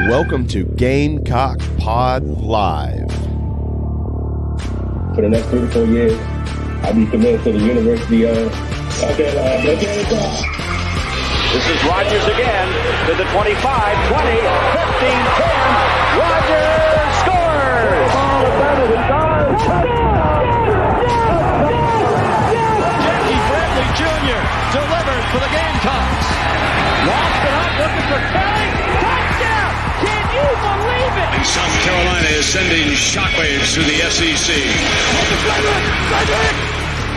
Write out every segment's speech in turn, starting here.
welcome to Gamecock Pod Live. For the next 3 to 4 years, I'll be committed to the University of Gamecock. This is Rodgers again to the 25, 20, 15, 10. Rodgers scores! Jackie Bradley Jr. delivers for the Gamecocks. Lost it up, looking for Kelly. Touchdown! Can you believe it? And South Carolina is sending shockwaves through the SEC. Frederick!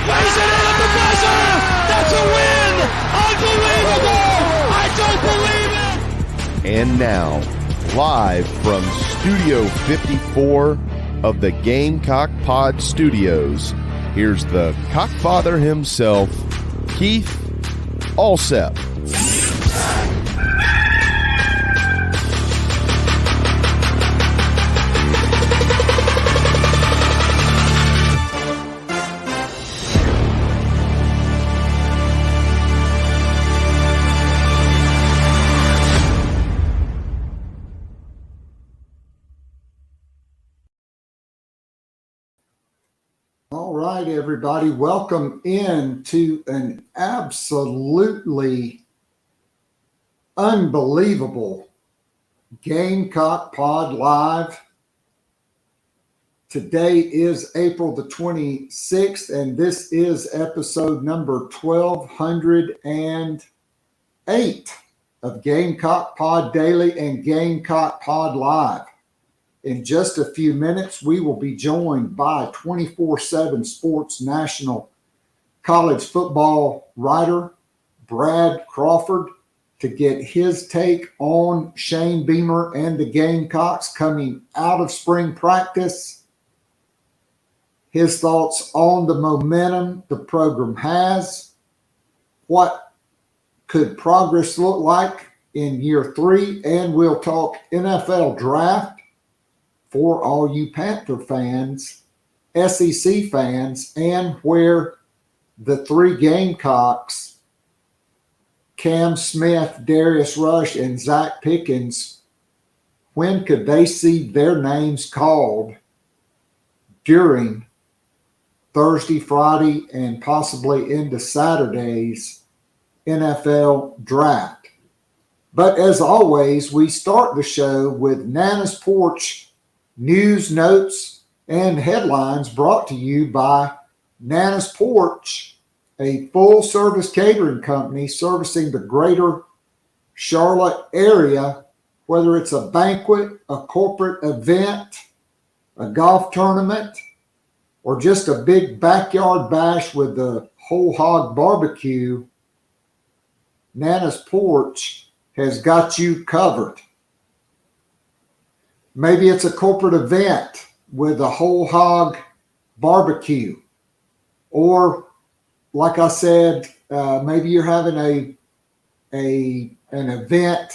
Plays it in at the buzzer! That's a win! Unbelievable! I don't believe it! And now, live from Studio 54 of the Gamecock Pod Studios, here's the Cockfather himself, Keith Alsep. All right, everybody, welcome in to an absolutely unbelievable Gamecock Pod Live. Today is April the 26th, and this is episode number 1208 of Gamecock Pod Daily and Gamecock Pod Live. In just a few minutes, we will be joined by 247Sports national college football writer Brad Crawford to get his take on Shane Beamer and the Gamecocks coming out of spring practice, his thoughts on the momentum the program has, what could progress look like in year 3, and we'll talk NFL draft for all you Panther fans, SEC fans, and where the 3 Gamecocks, Cam Smith, Darius Rush, and Zach Pickens, when could they see their names called during Thursday, Friday, and possibly into Saturday's NFL draft? But as always, we start the show with Nana's Porch news, notes, and headlines brought to you by Nana's Porch, a full-service catering company servicing the greater Charlotte area, whether it's a banquet, a corporate event, a golf tournament, or just a big backyard bash with the whole hog barbecue. Nana's Porch has got you covered. Maybe it's a corporate event with a whole hog barbecue. Or, like I said, maybe you're having an event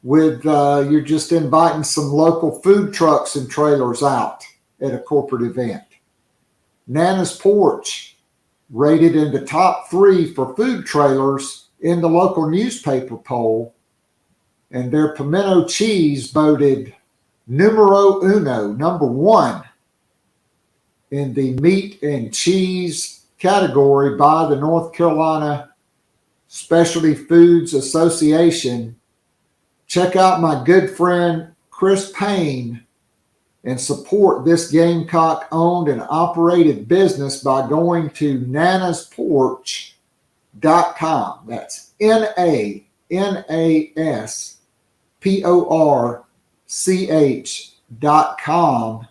with, you're just inviting some local food trucks and trailers out at a corporate event. Nana's Porch, rated in the top 3 for food trailers in the local newspaper poll, and their pimento cheese voted numero uno, number 1 in the meat and cheese category by the North Carolina Specialty Foods Association. Check out my good friend Chris Payne and support this Gamecock-owned and operated business by going to nanasporch.com. That's NANASPORCH.com.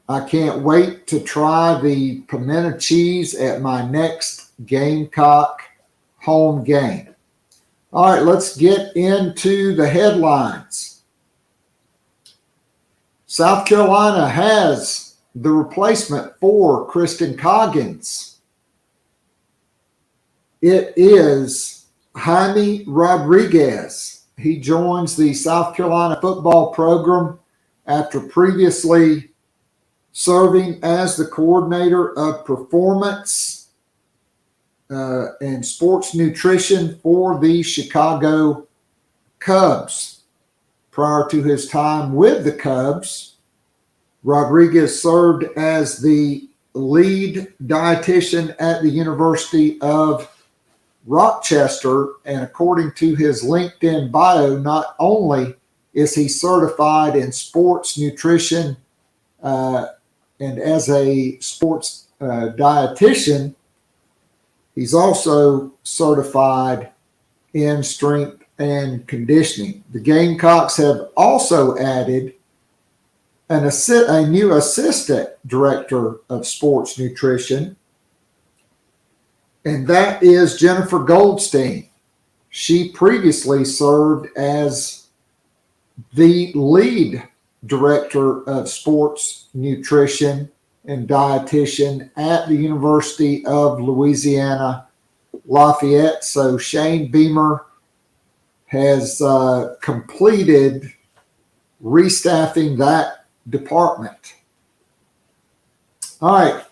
I can't wait to try the pimento cheese at my next Gamecock home game. All right, let's get into the headlines. South Carolina has the replacement for Kristen Coggins. It is Jaime Rodriguez. He joins the South Carolina football program after previously serving as the coordinator of performance and sports nutrition for the Chicago Cubs. Prior to his time with the Cubs, Rodriguez served as the lead dietitian at the University of Rochester, and according to his LinkedIn bio, not only is he certified in sports nutrition and as a sports dietitian, he's also certified in strength and conditioning. The Gamecocks have also added a new assistant director of sports nutrition, and that is Jennifer Goldstein. She previously served as the lead director of sports nutrition and dietitian at the University of Louisiana Lafayette. So Shane Beamer has completed restaffing that department. All right.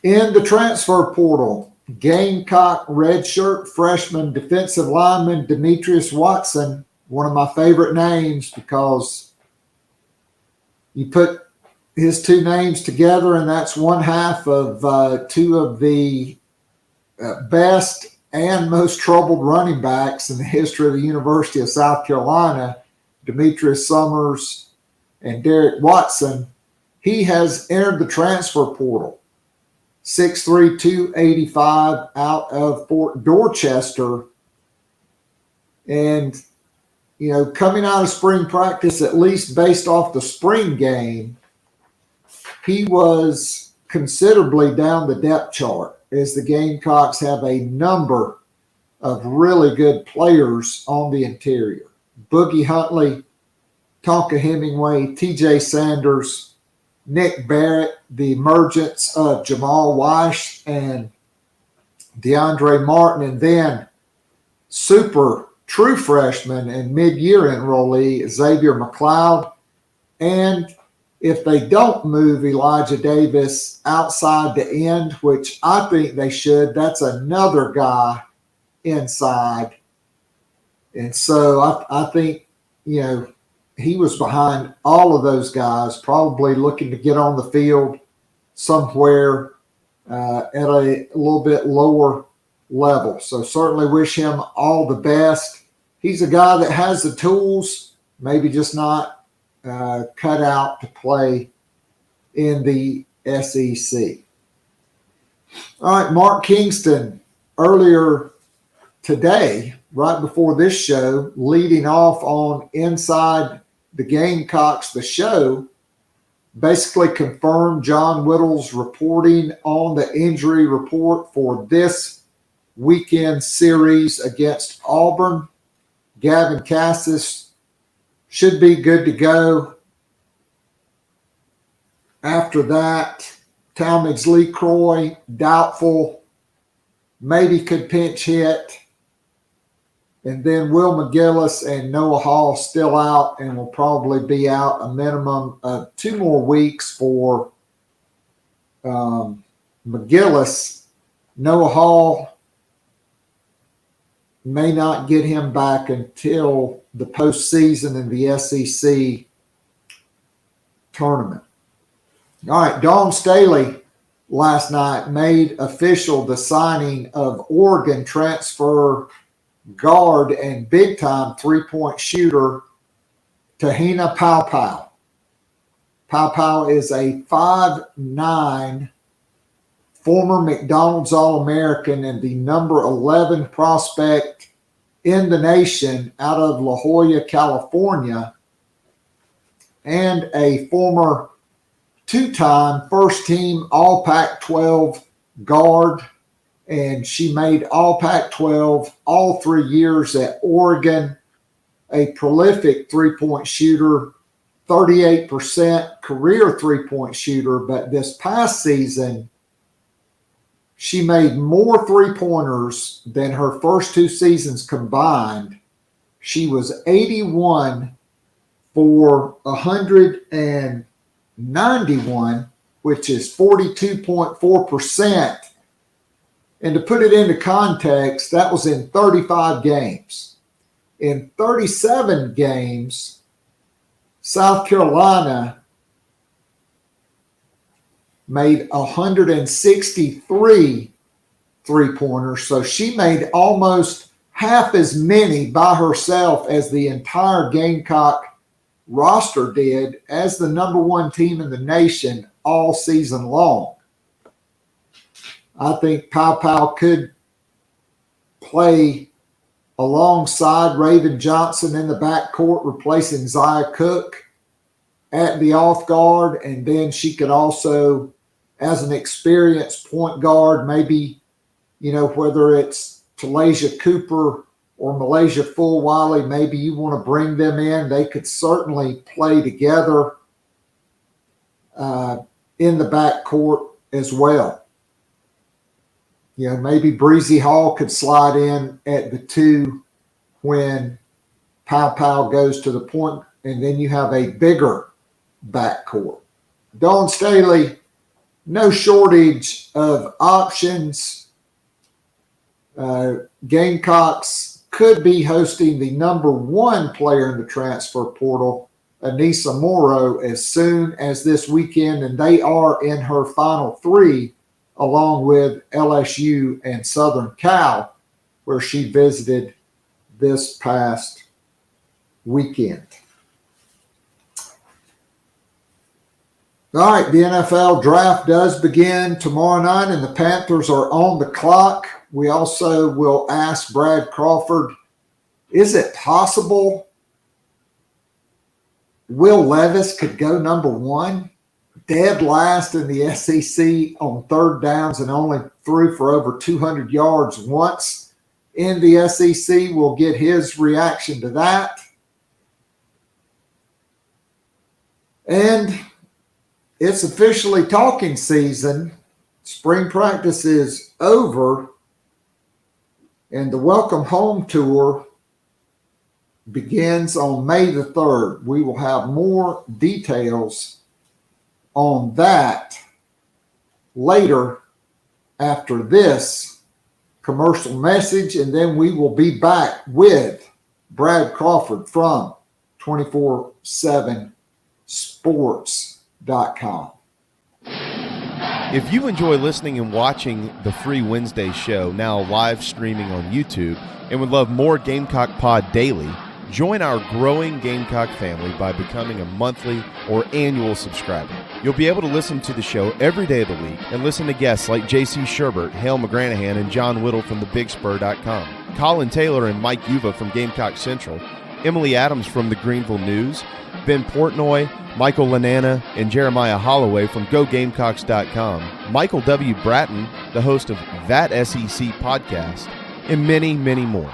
In the transfer portal, Gamecock redshirt freshman defensive lineman Demetrius Watson, one of my favorite names because you put his two names together and that's one half of two of the best and most troubled running backs in the history of the University of South Carolina, Demetrius Summers and Derek Watson. He has entered the transfer portal. 6'3", 285 out of Fort Dorchester. And, you know, coming out of spring practice, at least based off the spring game, he was considerably down the depth chart, as the Gamecocks have a number of really good players on the interior. Boogie Huntley, Tonka Hemingway, TJ Sanders, Nick Barrett, the emergence of Jamal Weish and DeAndre Martin, and then super true freshman and mid-year enrollee Xavier McLeod. And if they don't move Elijah Davis outside the end, which I think they should, that's another guy inside. And so I think, you know, he was behind all of those guys, probably looking to get on the field somewhere at a little bit lower level. So certainly wish him all the best. He's a guy that has the tools, maybe just not cut out to play in the SEC. All right, Mark Kingston, earlier today, right before this show, leading off on Inside the Gamecocks, the show, basically confirmed John Whittle's reporting on the injury report for this weekend series against Auburn. Gavin Cassis should be good to go. After that, Talmadge Lee Croy, doubtful, maybe could pinch hit. And then Will McGillis and Noah Hall still out and will probably be out a minimum of 2 more weeks for McGillis. Noah Hall may not get him back until the postseason in the SEC tournament. All right, Dawn Staley last night made official the signing of Oregon transfer guard and big-time three-point shooter Tahina Paopao. Paopao is a 5'9", former McDonald's All-American and the number 11 prospect in the nation out of La Jolla, California, and a former 2-time first-team All-Pac-12 guard, and she made All-Pac-12 all 3 years at Oregon, a prolific three-point shooter, 38% career three-point shooter, but this past season, she made more three-pointers than her first 2 seasons combined. She was 81 for 191, which is 42.4%. And to put it into context, that was in 35 games. In 37 games, South Carolina made 163 three-pointers. So she made almost half as many by herself as the entire Gamecock roster did as the number one team in the nation all season long. I think Pow could play alongside Raven Johnson in the backcourt, replacing Zia Cook at the off guard. And then she could also, as an experienced point guard, maybe, whether it's Talasia Cooper or Malaysia Fulwiley, maybe you want to bring them in. They could certainly play together in the backcourt as well. Maybe Breezy Hall could slide in at the 2 when Pow goes to the point, and then you have a bigger backcourt. Dawn Staley, no shortage of options. Gamecocks could be hosting the number one player in the transfer portal, Anissa Morrow, as soon as this weekend, and they are in her final 3, along with LSU and Southern Cal, where she visited this past weekend. All right, the NFL draft does begin tomorrow night, and the Panthers are on the clock. We also will ask Brad Crawford, is it possible Will Levis could go number 1? Dead last in the SEC on third downs and only threw for over 200 yards once in the SEC. We'll get his reaction to that. And it's officially talking season. Spring practice is over, and the Welcome Home Tour begins on May the 3rd. We will have more details on that later after this commercial message, and then we will be back with Brad Crawford from 247Sports.com. If you enjoy listening and watching the Free Wednesday show, now live streaming on YouTube, and would love more Gamecock Pod daily, join our growing Gamecock family by becoming a monthly or annual subscriber. You'll be able to listen to the show every day of the week and listen to guests like J.C. Sherbert, Hale McGranahan, and John Whittle from thebigspur.com, Collyn Taylor and Mike Uva from Gamecock Central, Emily Adams from the Greenville News, Ben Portnoy, Michael Lanana, and Jeremiah Holloway from GoGamecocks.com, Michael W. Bratton, the host of That SEC podcast, and many, many more.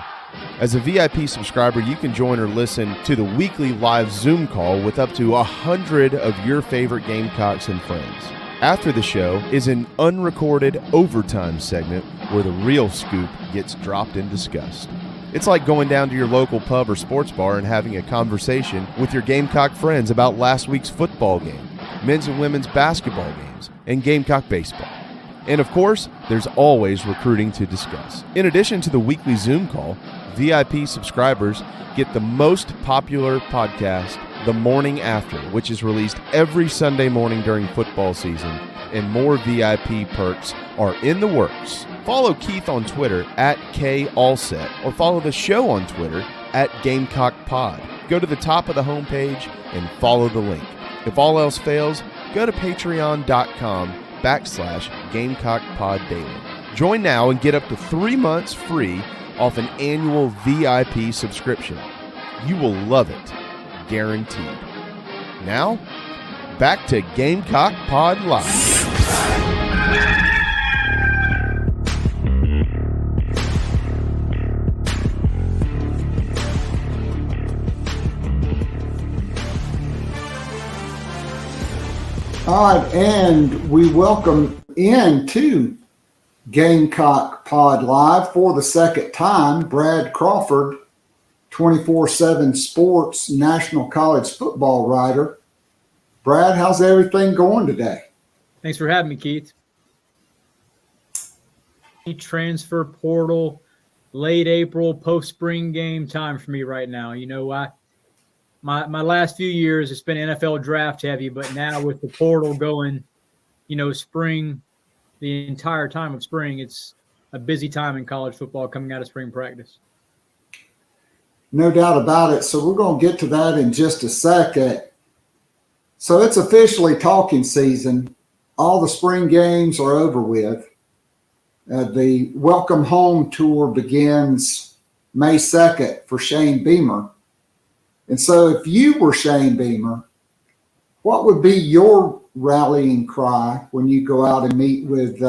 As a VIP subscriber, you can join or listen to the weekly live Zoom call with up to 100 of your favorite Gamecocks and friends. After the show is an unrecorded overtime segment where the real scoop gets dropped and discussed. It's like going down to your local pub or sports bar and having a conversation with your Gamecock friends about last week's football game, men's and women's basketball games, and Gamecock Baseball. And of course, there's always recruiting to discuss. In addition to the weekly Zoom call, VIP subscribers get the most popular podcast, The Morning After, which is released every Sunday morning during football season, and more VIP perks are in the works. Follow Keith on Twitter @KAllset, or follow the show on Twitter @GamecockPod. Go to the top of the homepage and follow the link. If all else fails, go to patreon.com/GamecockPodDaily. Join now and get up to 3 months free off an annual VIP subscription. You will love it, guaranteed. Now, back to Gamecock Pod Live. All right, and we welcome into Gamecock Pod Live for the second time Brad Crawford, 247 Sports National College Football writer. Brad, how's everything going today? Thanks for having me, Keith. Transfer portal late April, post-spring game time for me right now. My last few years, it's been NFL draft heavy, but now with the portal going, spring, the entire time of spring, it's a busy time in college football coming out of spring practice. No doubt about it. So we're going to get to that in just a second. So it's officially talking season. All the spring games are over with. The Welcome Home Tour begins May 2nd for Shane Beamer. And so if you were Shane Beamer, what would be your rallying cry when you go out and meet with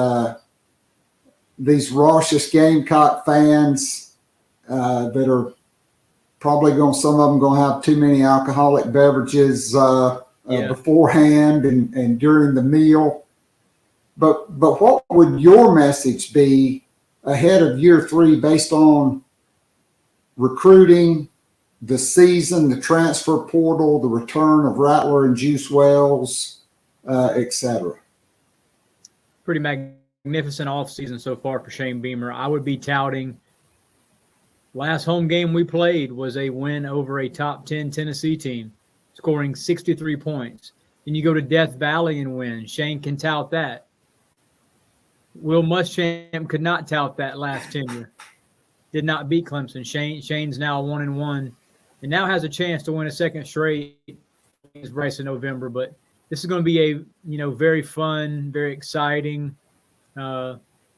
these raucous Gamecock fans that are probably some of them going to have too many alcoholic beverages beforehand and during the meal. But what would your message be ahead of year 3 based on recruiting, the season, the transfer portal, the return of Rattler and Juice Wells, et cetera? Pretty magnificent offseason so far for Shane Beamer. I would be touting last home game we played was a win over a top 10 Tennessee team, scoring 63 points. Then you go to Death Valley and win. Shane can tout that. Will Muschamp could not tout that last tenure. Did not beat Clemson. Shane's now 1-1 and now has a chance to win a second straight against Bryce in November. But this is going to be a very fun, very exciting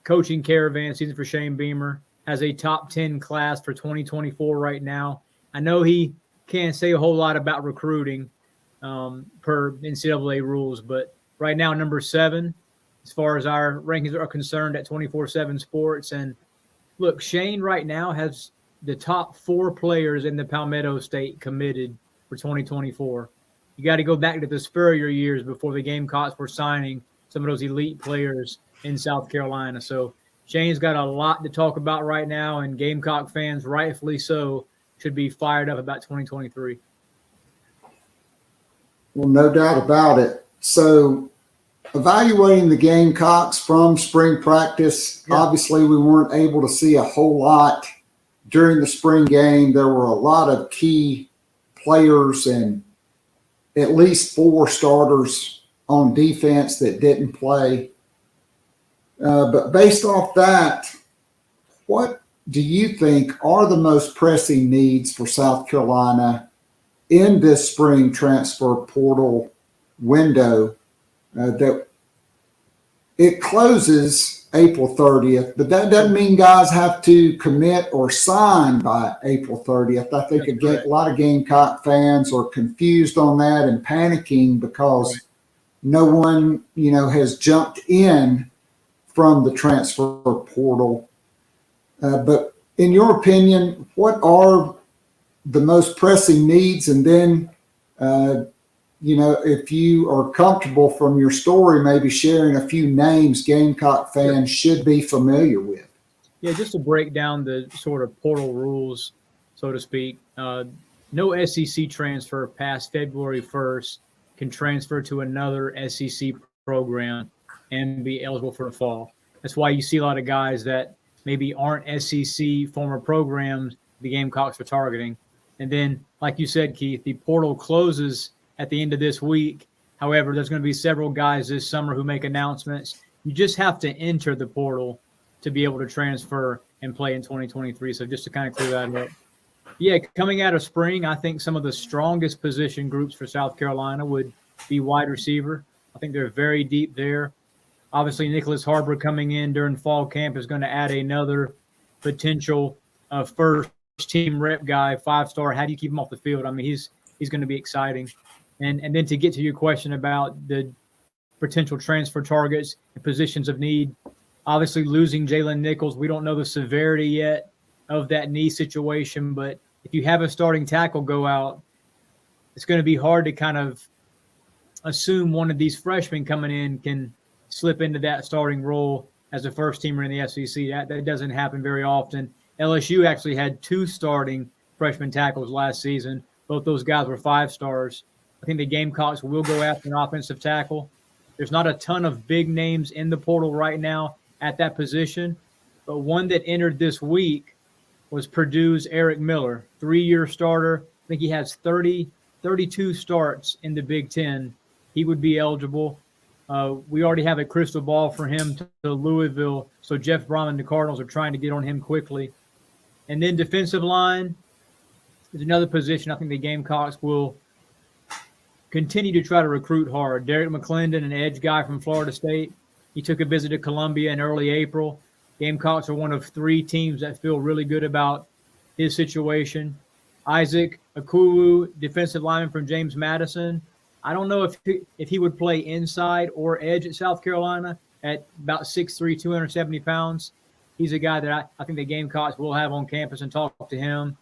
coaching caravan season for Shane Beamer. Has a top 10 class for 2024 right now. I know he can't say a whole lot about recruiting per NCAA rules, but right now, number 7, as far as our rankings are concerned at 247Sports. And look, Shane right now has the top 4 players in the Palmetto State committed for 2024. You got to go back to the Spurrier years before the Gamecocks were signing some of those elite players in South Carolina. So Shane's got a lot to talk about right now, and Gamecock fans, rightfully so, should be fired up about 2023. Well, no doubt about it. So evaluating the Gamecocks from spring practice, obviously we weren't able to see a whole lot during the spring game. There were a lot of key players and at least 4 starters on defense that didn't play. But based off that, what do you think are the most pressing needs for South Carolina in this spring transfer portal window? That it closes April 30th, but that doesn't mean guys have to commit or sign by April 30th. I think a lot of Gamecock fans are confused on that and panicking because no one, has jumped in from the transfer portal. But in your opinion, what are the most pressing needs? And then, if you are comfortable from your story, maybe sharing a few names Gamecock fans should be familiar with. Yeah, just to break down the sort of portal rules, so to speak, no SEC transfer past February 1st can transfer to another SEC program and be eligible for the fall. That's why you see a lot of guys that maybe aren't SEC former programs the Gamecocks are targeting. And then, like you said, Keith, the portal closes at the end of this week. However, there's going to be several guys this summer who make announcements. You just have to enter the portal to be able to transfer and play in 2023. So just to kind of clear that up. Yeah, coming out of spring, I think some of the strongest position groups for South Carolina would be wide receiver. I think they're very deep there. Obviously, Nicholas Harbor coming in during fall camp is going to add another potential first-team rep guy, 5-star. How do you keep him off the field? I mean, he's going to be exciting. And then to get to your question about the potential transfer targets and positions of need, obviously losing Jalen Nichols, we don't know the severity yet of that knee situation, but if you have a starting tackle go out, it's going to be hard to kind of assume one of these freshmen coming in can slip into that starting role as a first-teamer in the SEC. That doesn't happen very often. LSU actually had 2 starting freshman tackles last season. Both those guys were 5-stars. I think the Gamecocks will go after an offensive tackle. There's not a ton of big names in the portal right now at that position, but one that entered this week was Purdue's Eric Miller, 3-year starter. I think he has 32 starts in the Big Ten. He would be eligible. We already have a crystal ball for him to Louisville, so Jeff Brom and the Cardinals are trying to get on him quickly. And then defensive line is another position I think the Gamecocks will continue to try to recruit hard. Derek McClendon, an edge guy from Florida State, he took a visit to Columbia in early April. Gamecocks are one of 3 teams that feel really good about his situation. Isaac Akuwu, defensive lineman from James Madison. I don't know if he would play inside or edge at South Carolina at about 6'3", 270 pounds. He's a guy that I think the Gamecocks will have on campus and talk to him.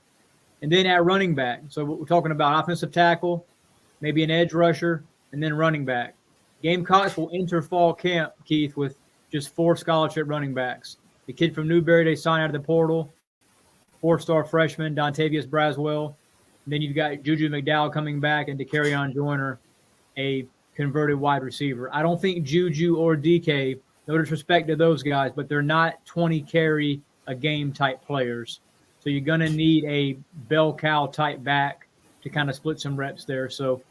And then at running back, so we're talking about offensive tackle, maybe an edge rusher, and then running back. Gamecocks will enter fall camp, Keith, with just 4 scholarship running backs. The kid from Newberry they signed out of the portal, 4-star freshman Dontavius Braswell. And then you've got Juju McDowell coming back and DeCarrion Joyner, a converted wide receiver. I don't think Juju or DK, no disrespect to those guys, but they're not 20 carry a game type players. So you're going to need a bell cow type back to kind of split some reps there. So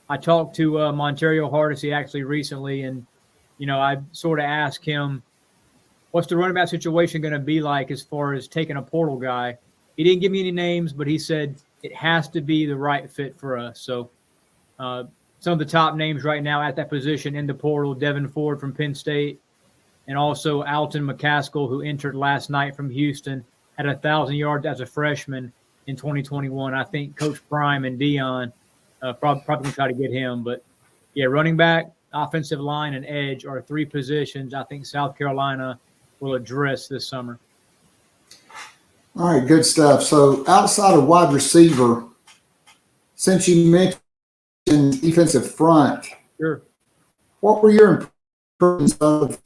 I talked to Montario Hardesty actually recently, and, I sort of asked him, what's the running back situation going to be like as far as taking a portal guy? He didn't give me any names, but he said it has to be the right fit for us. So some of the top names right now at that position in the portal, Devin Ford from Penn State, and also Alton McCaskill, who entered last night from Houston, had 1,000 yards as a freshman in 2021. I think Coach Prime and Dion probably going to try to get him. But, yeah, running back, offensive line, and edge are 3 positions I think South Carolina will address this summer. All right, good stuff. So outside of wide receiver, since you mentioned defensive front, sure, what were your impressions of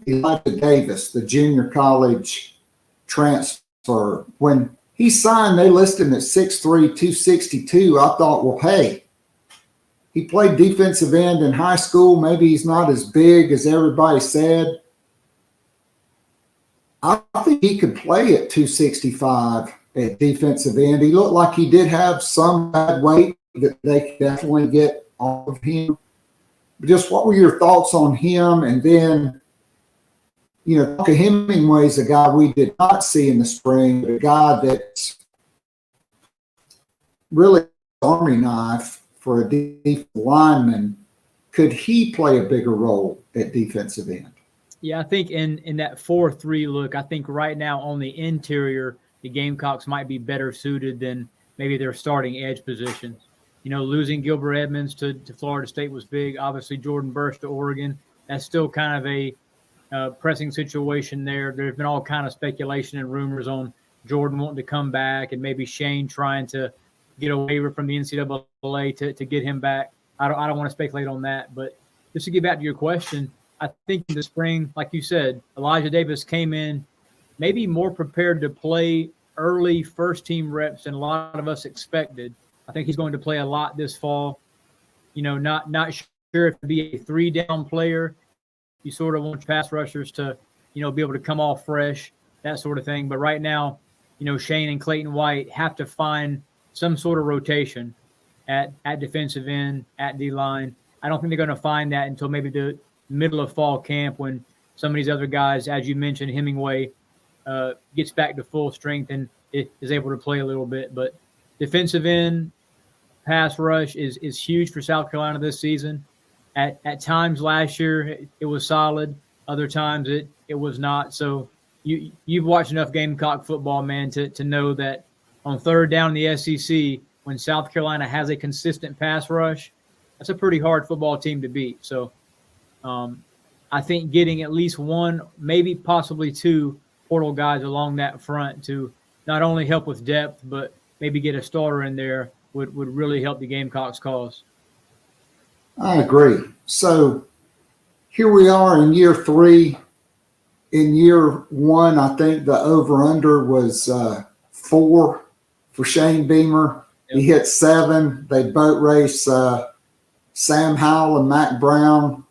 Elijah Davis, the junior college transfer? When he signed, they listed him at 6'3", 262. I thought, well, hey, he played defensive end in high school. Maybe he's not as big as everybody said. I think he could play at 265 at defensive end. He looked like he did have some bad weight that they could definitely get off of him. But just what were your thoughts on him? And then, Hemingway's a guy we did not see in the spring, but a guy that's really an army knife for a defensive lineman. Could he play a bigger role at defensive end? Yeah, I think in that 4-3 look, I think right now on the interior, the Gamecocks might be better suited than maybe their starting edge positions. Losing Gilbert Edmonds to Florida State was big. Obviously, Jordan Burch to Oregon. That's still kind of a pressing situation there. There's been all kind of speculation and rumors on Jordan wanting to come back and maybe Shane trying to get a waiver from the NCAA to get him back. I don't want to speculate on that. But just to get back to your question, I think in the spring, like you said, Elijah Davis came in maybe more prepared to play early first-team reps than a lot of us expected. I think he's going to play a lot this fall. Not sure if to be a 3-down player. You sort of want pass rushers to, be able to come off fresh, that sort of thing. But right now, Shane and Clayton White have to find some sort of rotation at defensive end, at D-line. I don't think they're going to find that until maybe the middle of fall camp when some of these other guys, as you mentioned, Hemingway, gets back to full strength and is able to play a little bit. But defensive end, pass rush is huge for South Carolina this season. At times last year, it was solid. Other times it was not. So you've watched enough Gamecock football, man, to know that on third down in the SEC, when South Carolina has a consistent pass rush, that's a pretty hard football team to beat. So I think getting at least one, maybe possibly 2 portal guys along that front to not only help with depth, but maybe get a starter in there would really help the Gamecocks' cause. I agree. So here we are in year 3. In year 1, I think the over-under was 4 for Shane Beamer. Yep. He hit 7. They boat race Sam Howell and Mac Brown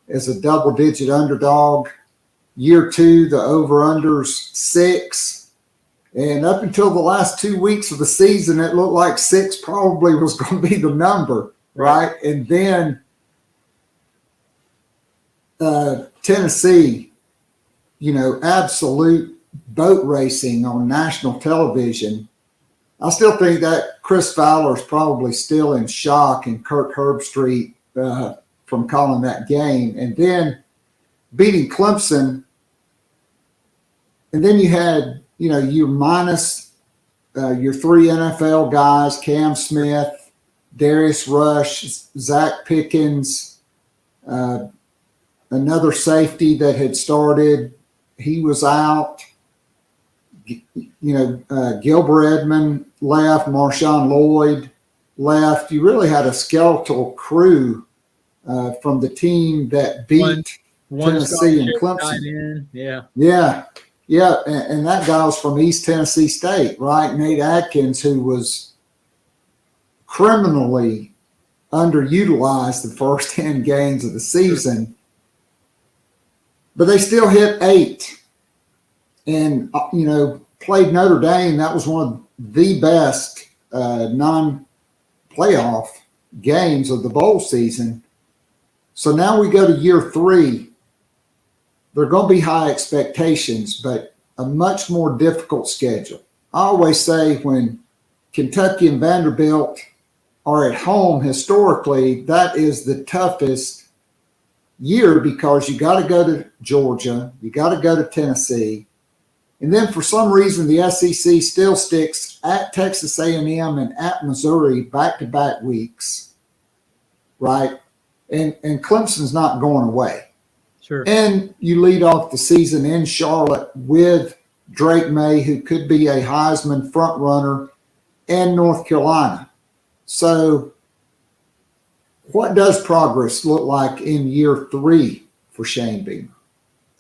as a double-digit underdog. Year 2, the over-under's 6. And up until the last 2 weeks of the season, it looked like 6 probably was going to be the number, right? And then Tennessee, absolute boat racing on national television. I still think that Chris Fowler's probably still in shock and Kirk Herbstreit from calling that game. And then beating Clemson. And then you had, you're minus your 3 NFL guys, Cam Smith, Darius Rush, Zach Pickens, another safety that had started. He was out. Gilbert Edmond left, Marshawn Lloyd left. You really had a skeletal crew from the team that beat Tennessee and Clemson. Yeah, and that guy was from East Tennessee State, right? Nate Atkins, who was criminally underutilized the first 10 games of the season. But they still hit 8. And, played Notre Dame. That was one of the best non-playoff games of the bowl season. So now we go to year 3. There are going to be high expectations, but a much more difficult schedule. I always say when Kentucky and Vanderbilt are at home historically, that is the toughest year because you got to go to Georgia, you got to go to Tennessee, and then for some reason the SEC still sticks at Texas A&M and at Missouri back-to-back weeks, right? And Clemson's not going away. Sure. And you lead off the season in Charlotte with Drake May, who could be a Heisman front runner, and North Carolina. So what does progress look like in year 3 for Shane Beamer?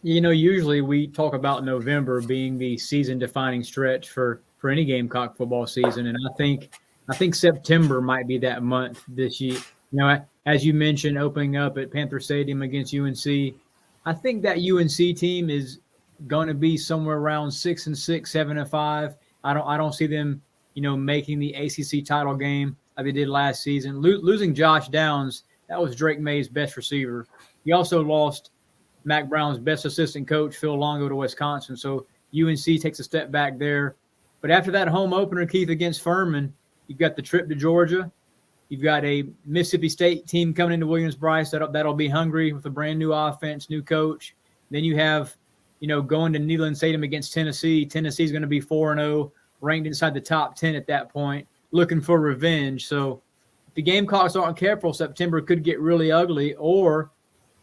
Usually we talk about November being the season-defining stretch for any Gamecock football season, and I think September might be that month this year. As you mentioned, opening up at Panther Stadium against UNC, I think that UNC team is going to be somewhere around 6-6, 7-5. I don't see them, making the ACC title game like they did last season. Losing Josh Downs, that was Drake May's best receiver. He also lost Mac Brown's best assistant coach, Phil Longo, to Wisconsin. So UNC takes a step back there. But after that home opener, Keith, against Furman, you've got the trip to Georgia. You've got a Mississippi State team coming into Williams-Brice that'll be hungry with a brand new offense, new coach. Then you have, going to Neyland Stadium against Tennessee. Tennessee's going to be 4-0, ranked inside the top 10 at that point, looking for revenge. So if the Gamecocks aren't careful, September could get really ugly. Or,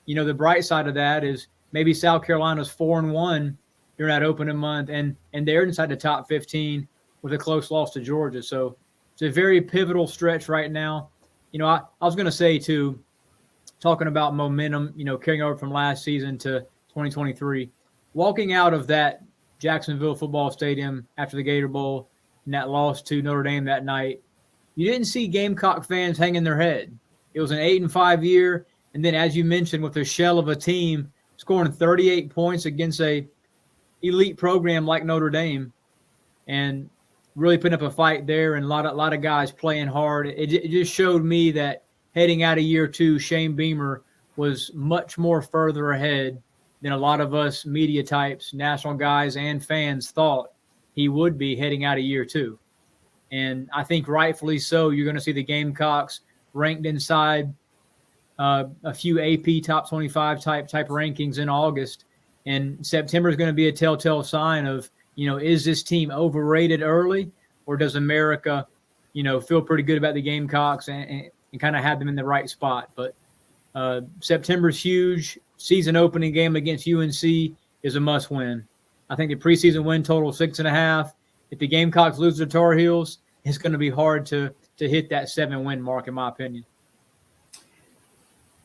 the bright side of that is maybe South Carolina's 4-1 during that opening month, and they're inside the top 15 with a close loss to Georgia. So it's a very pivotal stretch right now. I was going to say, too, talking about momentum, carrying over from last season to 2023, walking out of that Jacksonville football stadium after the Gator Bowl and that loss to Notre Dame that night, you didn't see Gamecock fans hanging their head. It was an 8-5 year. And then, as you mentioned, with a shell of a team scoring 38 points against a elite program like Notre Dame and really putting up a fight there, and a lot of guys playing hard. It just showed me that heading out of year 2, Shane Beamer was much more further ahead than a lot of us media types, national guys, and fans thought he would be heading out of year 2. And I think rightfully so. You're going to see the Gamecocks ranked inside a few AP top 25 type rankings in August. And September is going to be a telltale sign of, is this team overrated early, or does America, feel pretty good about the Gamecocks and kind of have them in the right spot? But September's huge. Season opening game against UNC is a must win. I think the preseason win total 6.5. If the Gamecocks lose to Tar Heels, it's going to be hard to hit that 7-win mark, in my opinion.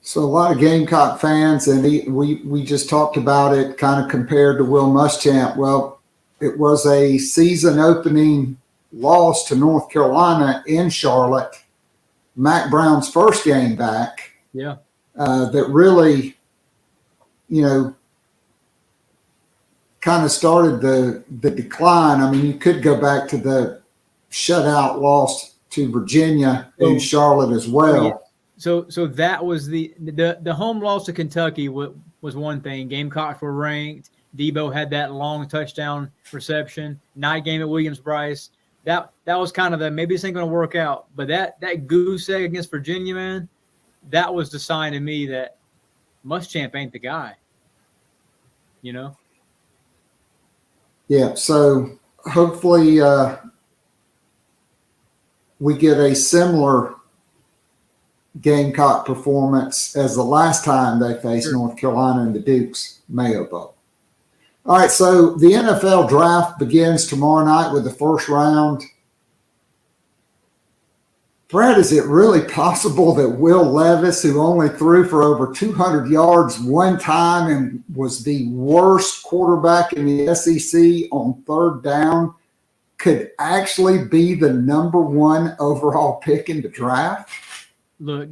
So a lot of Gamecock fans, and we just talked about it, kind of compared to Will Muschamp. Well, it was a season opening loss to North Carolina in Charlotte, Mac Brown's first game back. Yeah. That really, kind of started the decline. I mean, you could go back to the shutout loss to Virginia and Charlotte as well. Yeah. So that was the home loss to Kentucky was one thing. Gamecocks were ranked. Debo had that long touchdown reception. Night game at Williams-Brice. That was kind of maybe this ain't going to work out. But that goose egg against Virginia, man, that was the sign to me that Muschamp ain't the guy. You know? Yeah, so hopefully we get a similar Gamecock performance as the last time they faced North Carolina in the Duke's Mayo Bowl. All right, so the NFL draft begins tomorrow night with the first round. Brad, is it really possible that Will Levis, who only threw for over 200 yards one time and was the worst quarterback in the SEC on third down, could actually be the number one overall pick in the draft? Look,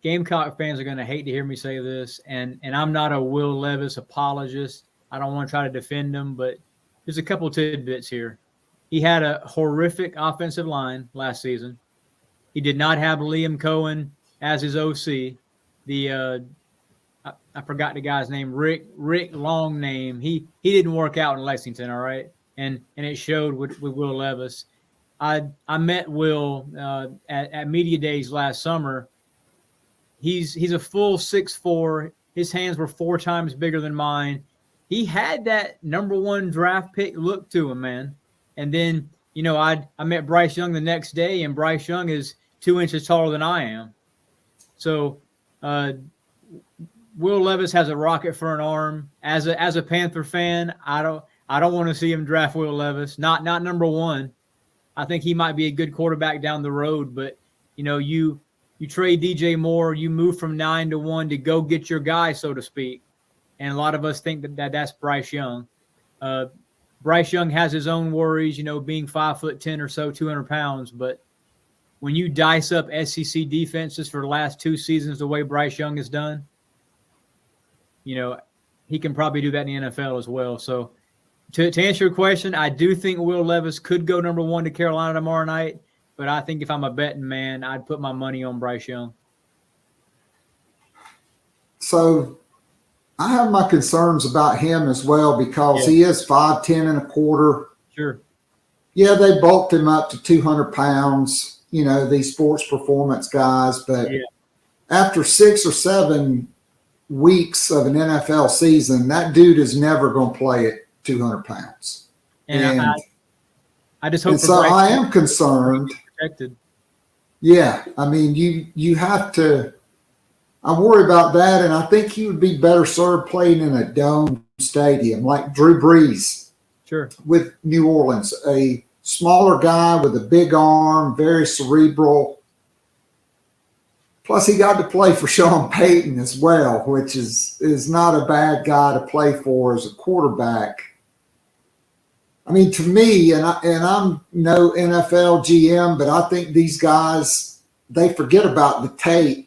Gamecock fans are going to hate to hear me say this, and I'm not a Will Levis apologist. I don't want to try to defend him, but there's a couple tidbits here. He had a horrific offensive line last season. He did not have Liam Cohen as his OC. I forgot the guy's name, Rick long name. He didn't work out in Lexington, all right? And it showed with Will Levis. I met Will at Media Days last summer. He's a full 6'4". His hands were 4 times bigger than mine. He had that number one draft pick look to him, man. And then, you know, I met Bryce Young the next day, and Bryce Young is 2 inches taller than I am. So Will Levis has a rocket for an arm. As a Panther fan, I don't want to see him draft Will Levis. Not number one. I think he might be a good quarterback down the road, but you know, you trade DJ Moore, you move from 9 to 1 to go get your guy, so to speak. And a lot of us think that's Bryce Young. Bryce Young has his own worries, you know, being 5'10" or so, 200 pounds. But when you dice up SEC defenses for the last 2 seasons the way Bryce Young has done, you know, he can probably do that in the NFL as well. So to answer your question, I do think Will Levis could go number one to Carolina tomorrow night. But I think if I'm a betting man, I'd put my money on Bryce Young. So I have my concerns about him as well because he is 5'10" and a quarter. Sure. Yeah, they bulked him up to 200 pounds, you know, these sports performance guys. But after 6 or 7 weeks of an NFL season, that dude is never going to play at 200 pounds. And I just hope. And so I am concerned. Protected. Yeah, I mean, you have to. I worry about that, and I think he would be better served playing in a dome stadium like Drew Brees. Sure. With New Orleans, a smaller guy with a big arm, very cerebral. Plus, he got to play for Sean Payton as well, which is not a bad guy to play for as a quarterback. I mean, to me, and I'm no NFL GM, but I think these guys, they forget about the tape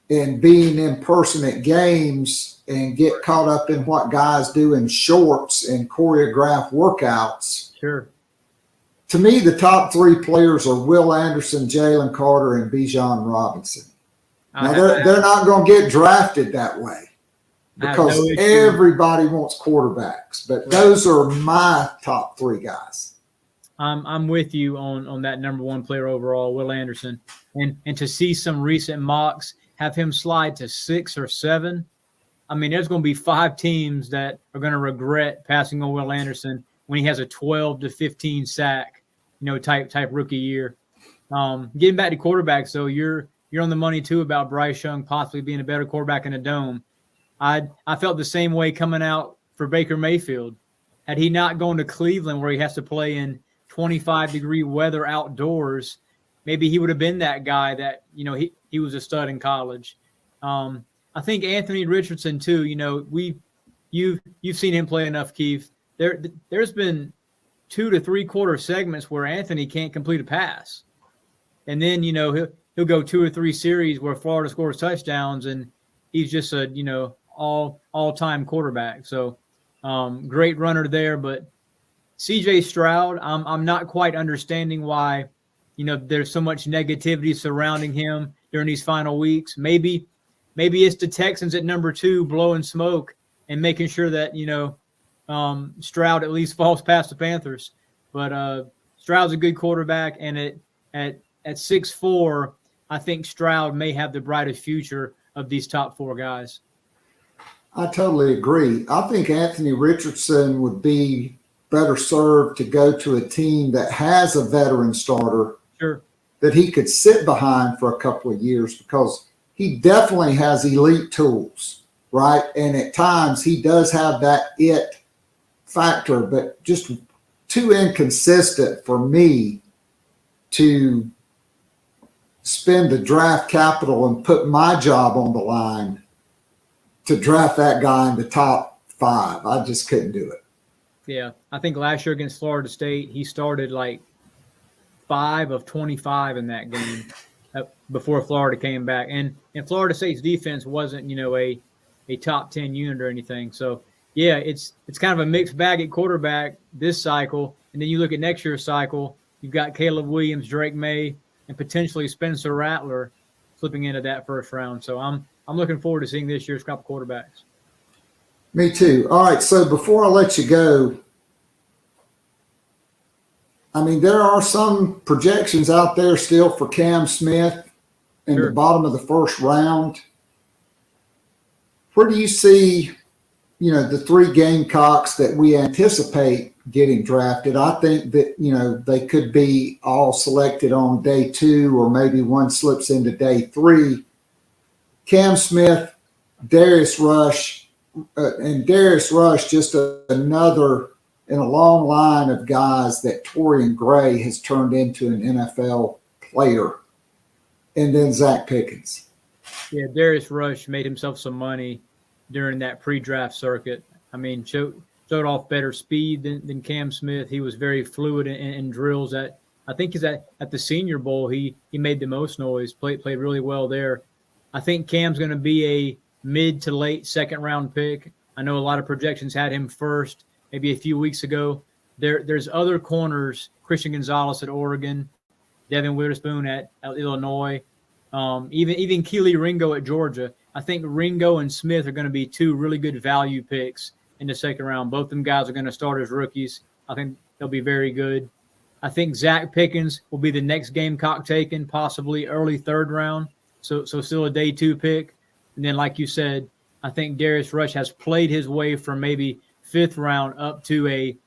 and being in person at games and get caught up in what guys do in shorts and choreographed workouts. Sure. To me, the top 3 players are Will Anderson, Jalen Carter, and Bijan Robinson. Now, they're not going to get drafted that way because everybody wants quarterbacks, but those are my top 3 guys. I'm with you on that number one player overall, Will Anderson. And to see some recent mocks have him slide to 6 or 7, I mean, there's going to be 5 teams that are going to regret passing on Will Anderson when he has a 12 to 15 sack, you know, type rookie year. Getting back to quarterbacks, though, you're on the money too about Bryce Young possibly being a better quarterback in a dome. I felt the same way coming out for Baker Mayfield. Had he not gone to Cleveland where he has to play in 25-degree weather outdoors, maybe he would have been that guy that, you know, he was a stud in college. I think Anthony Richardson too, you know, you've seen him play enough, Keith. There's been 2 to 3 quarter segments where Anthony can't complete a pass. And then, you know, he'll go 2 or 3 series where Florida scores touchdowns and he's just a, you know, all-time quarterback. So Great runner there, but C.J. Stroud, I'm not quite understanding why, there's so much negativity surrounding him during these final weeks. Maybe it's the Texans at number 2 blowing smoke and making sure that, Stroud at least falls past the Panthers. But Stroud's a good quarterback, and at 6'4", I think Stroud may have the brightest future of these top 4 guys. I totally agree. I think Anthony Richardson would be better served to go to a team that has a veteran starter that he could sit behind for a couple of years, because he definitely has elite tools, right? And at times he does have that it factor, but just too inconsistent for me to spend the draft capital and put my job on the line to draft that guy in the top 5. I just couldn't do it. Yeah, I think last year against Florida State, he started like 5 of 25 in that game before Florida came back. And Florida State's defense wasn't, a top 10 unit or anything. So, yeah, it's kind of a mixed bag at quarterback this cycle. And then you look at next year's cycle, you've got Caleb Williams, Drake May, and potentially Spencer Rattler slipping into that first round. So I'm looking forward to seeing this year's couple quarterbacks. Me too. All right, so before I let you go, there are some projections out there still for Cam Smith in the bottom of the first round. Where do you see, the 3 Gamecocks that we anticipate getting drafted? I think that, they could be all selected on day 2, or maybe one slips into day 3. Cam Smith, Darius Rush, just another in a long line of guys that Torian Gray has turned into an NFL player. And then Zach Pickens. Yeah, Darius Rush made himself some money during that pre-draft circuit. Showed off better speed than Cam Smith. He was very fluid in drills. I think he's at the Senior Bowl. He made the most noise, played really well there. I think Cam's going to be a mid to late second-round pick. I know a lot of projections had him first maybe a few weeks ago. There's other corners, Christian Gonzalez at Oregon, Devin Witherspoon at Illinois, even Keely Ringo at Georgia. I think Ringo and Smith are going to be 2 really good value picks in the second round. Both of them guys are going to start as rookies. I think they'll be very good. I think Zach Pickens will be the next Gamecock taken, possibly early 3rd round. So still a day 2 pick. And then, like you said, I think Darius Rush has played his way from maybe 5th round up to a,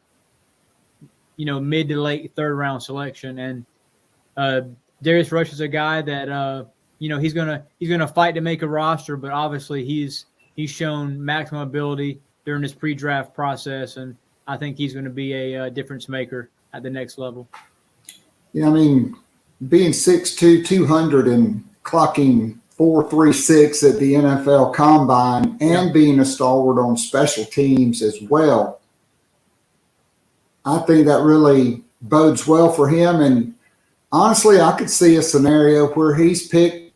mid to late 3rd round selection. And Darius Rush is a guy that, he's gonna fight to make a roster, but obviously he's shown maximum ability during this pre-draft process, and I think he's going to be a difference maker at the next level. Yeah, being 6'2", 200 and clocking 4.36 at the NFL Combine and being a stalwart on special teams as well, I think that really bodes well for him. And honestly, I could see a scenario where he's picked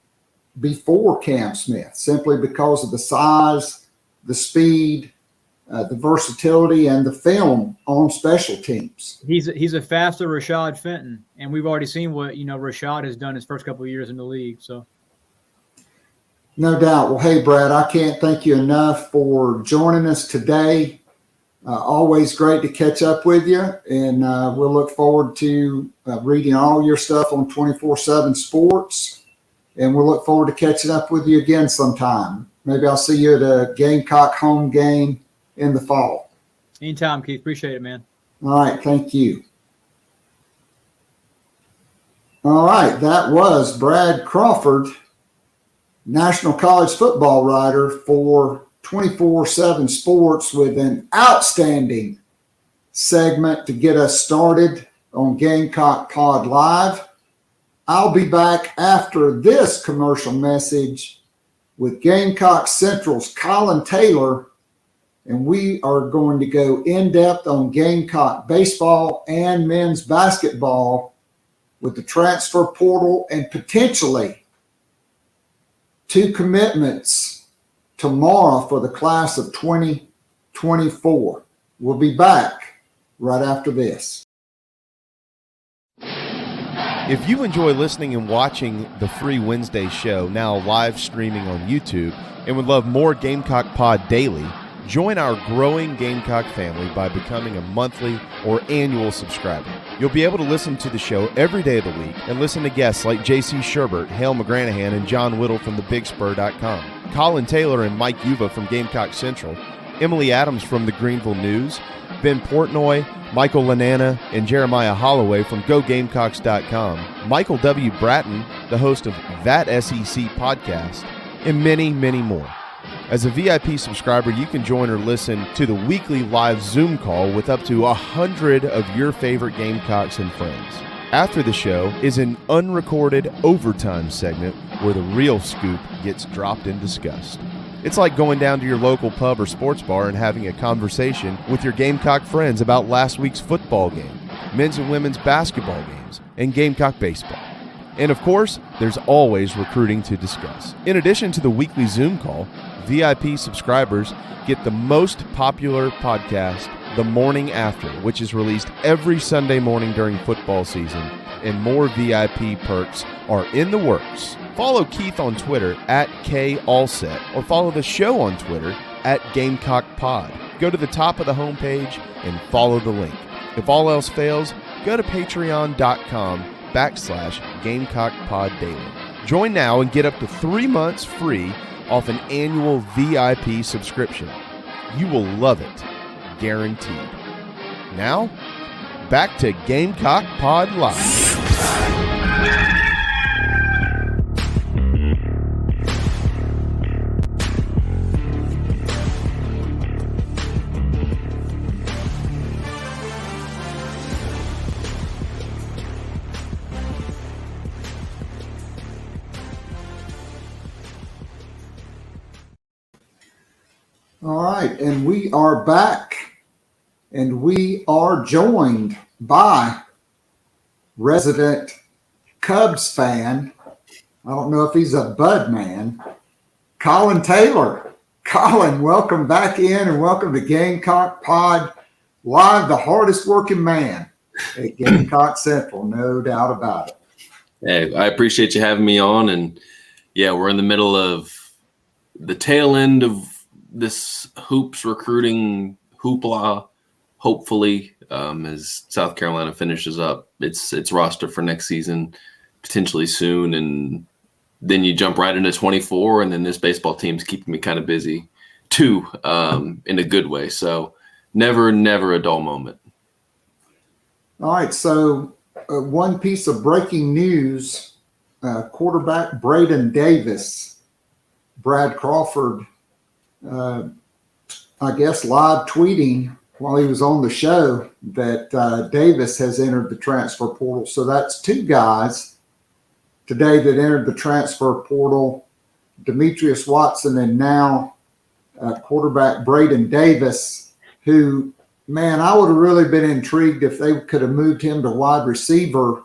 before Cam Smith simply because of the size, the speed, the versatility, and the film on special teams. He's a faster Rashad Fenton, and we've already seen what Rashad has done his first couple of years in the league. So, no doubt. Well, hey, Brad, I can't thank you enough for joining us today. Always great to catch up with you, and we'll look forward to reading all your stuff on 247 Sports, and we'll look forward to catching up with you again sometime. Maybe I'll see you at a Gamecock home game in the fall. Anytime, Keith. Appreciate it, man. All right. Thank you. All right. That was Brad Crawford, National College Football writer for 247 Sports, with an outstanding segment to get us started on Gamecock Pod Live. I'll be back after this commercial message with Gamecock Central's Collyn Taylor, and we are going to go in-depth on Gamecock Baseball and men's basketball with the transfer portal and potentially 2 commitments tomorrow for the class of 2024. We'll be back right after this. If you enjoy listening and watching the Free Wednesday show, now live streaming on YouTube, and would love more Gamecock Pod daily, join our growing Gamecock family by becoming a monthly or annual subscriber. You'll be able to listen to the show every day of the week and listen to guests like J.C. Sherbert, Hale McGranahan, and John Whittle from thebigspur.com, Collyn Taylor and Mike Yuba from Gamecock Central, Emily Adams from the Greenville News, Ben Portnoy, Michael Lanana, and Jeremiah Holloway from GoGamecocks.com, Michael W. Bratton, the host of That SEC podcast, and many, many more. As a VIP subscriber, you can join or listen to the weekly live Zoom call with up to 100 of your favorite Gamecocks and friends. After the show is an unrecorded overtime segment where the real scoop gets dropped and discussed. It's like going down to your local pub or sports bar and having a conversation with your Gamecock friends about last week's football game, men's and women's basketball games, and Gamecock Baseball. And of course, there's always recruiting to discuss. In addition to the weekly Zoom call, VIP subscribers get the most popular podcast, The Morning After, which is released every Sunday morning during football season, and more VIP perks are in the works. Follow Keith on Twitter @KAllset, or follow the show on Twitter @GamecockPod. Go to the top of the homepage and follow the link. If all else fails, go to patreon.com/GamecockPodDaily. Join now and get up to 3 months free off an annual VIP subscription. You will love it, guaranteed. Now, back to Gamecock Pod Live. All right, and we are back, and we are joined by resident Cubs fan. I don't know if he's a Bud man, Collyn Taylor. Collyn, welcome back in, and welcome to Gamecock Pod Live, the hardest working man at Gamecock Central, no doubt about it. Hey, I appreciate you having me on, and yeah, we're in the middle of the tail end of this hoops recruiting hoopla, hopefully, as South Carolina finishes up its roster for next season, potentially soon. And then you jump right into 24, and then this baseball team's keeping me kind of busy too, in a good way. So never a dull moment. All right, so one piece of breaking news, quarterback Braden Davis, Brad Crawford, I guess live tweeting while he was on the show that Davis has entered the transfer portal. So that's two guys today that entered the transfer portal, Demetrius Watson and now quarterback Braden Davis, who, man, I would have really been intrigued if they could have moved him to wide receiver.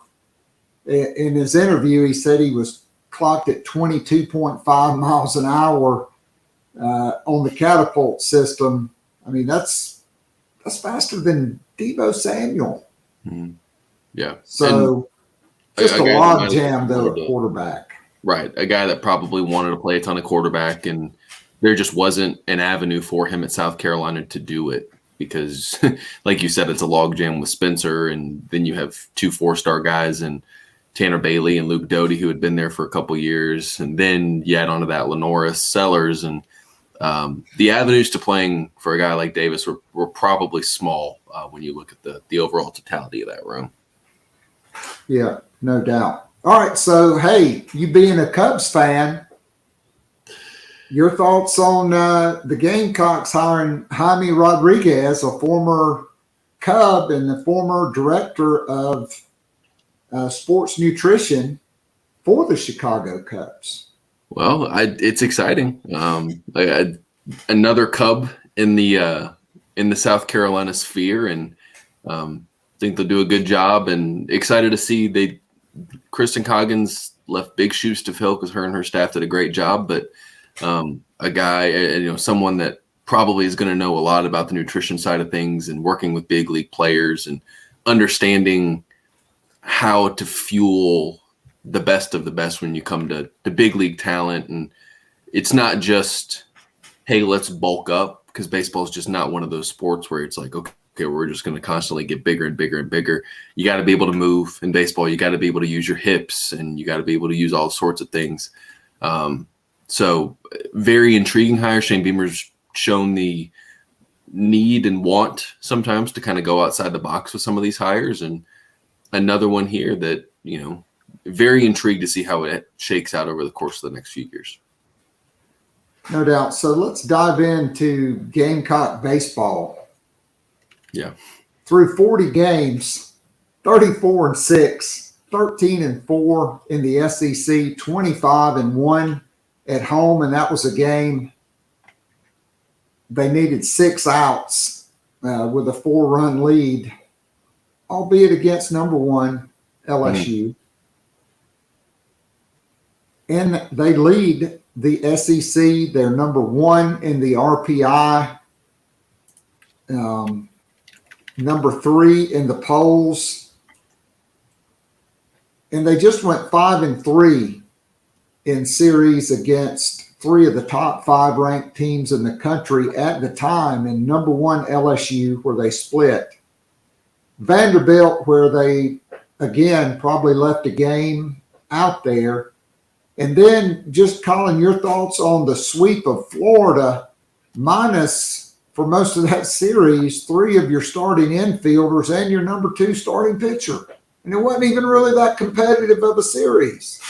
In his interview, he said he was clocked at 22.5 miles an hour on the catapult system. I mean, that's faster than Deebo Samuel. Mm-hmm. Yeah. So just a log jam, though, at quarterback. Right. A guy that probably wanted to play a ton of quarterback, and there just wasn't an avenue for him at South Carolina to do it because, like you said, it's a log jam with Spencer, and then you have 2 4-star guys and Tanner Bailey and Luke Doty, who had been there for a couple years. And then you add onto that Lenoris, Sellers, and the avenues to playing for a guy like Davis were probably small when you look at the overall totality of that room. Yeah, no doubt. All right, so, hey, you being a Cubs fan, your thoughts on the Gamecocks hiring Jaime Rodriguez, a former Cub and the former director of sports nutrition for the Chicago Cubs? Well, it's exciting. Another Cub in the South Carolina sphere, and think they'll do a good job. And excited to see Kristen Coggins left big shoes to fill because her and her staff did a great job. But a guy, someone that probably is going to know a lot about the nutrition side of things and working with big league players and understanding how to fuel the best of the best when you come to big league talent. And it's not just, hey, let's bulk up, because baseball is just not one of those sports where it's like, okay, we're just going to constantly get bigger and bigger and bigger. You got to be able to move in baseball. You got to be able to use your hips, and you got to be able to use all sorts of things. So very intriguing hire. Shane Beamer's shown the need and want sometimes to kind of go outside the box with some of these hires. And another one here that, very intrigued to see how it shakes out over the course of the next few years. No doubt. So let's dive into Gamecock Baseball. Yeah. Through 40 games, 34-6, 13-4 in the SEC, 25-1 at home, and that was a game they needed 6 outs with a 4-run lead, albeit against number 1 LSU. And they lead the SEC. They're number 1 in the RPI, number 3 in the polls. And they just went 5-3 in series against 3 of the top 5 ranked teams in the country at the time, and number 1 LSU, where they split. Vanderbilt, where they, again, probably left a game out there. And then just, Collyn, your thoughts on the sweep of Florida, minus, for most of that series, 3 of your starting infielders and your number 2 starting pitcher. And it wasn't even really that competitive of a series.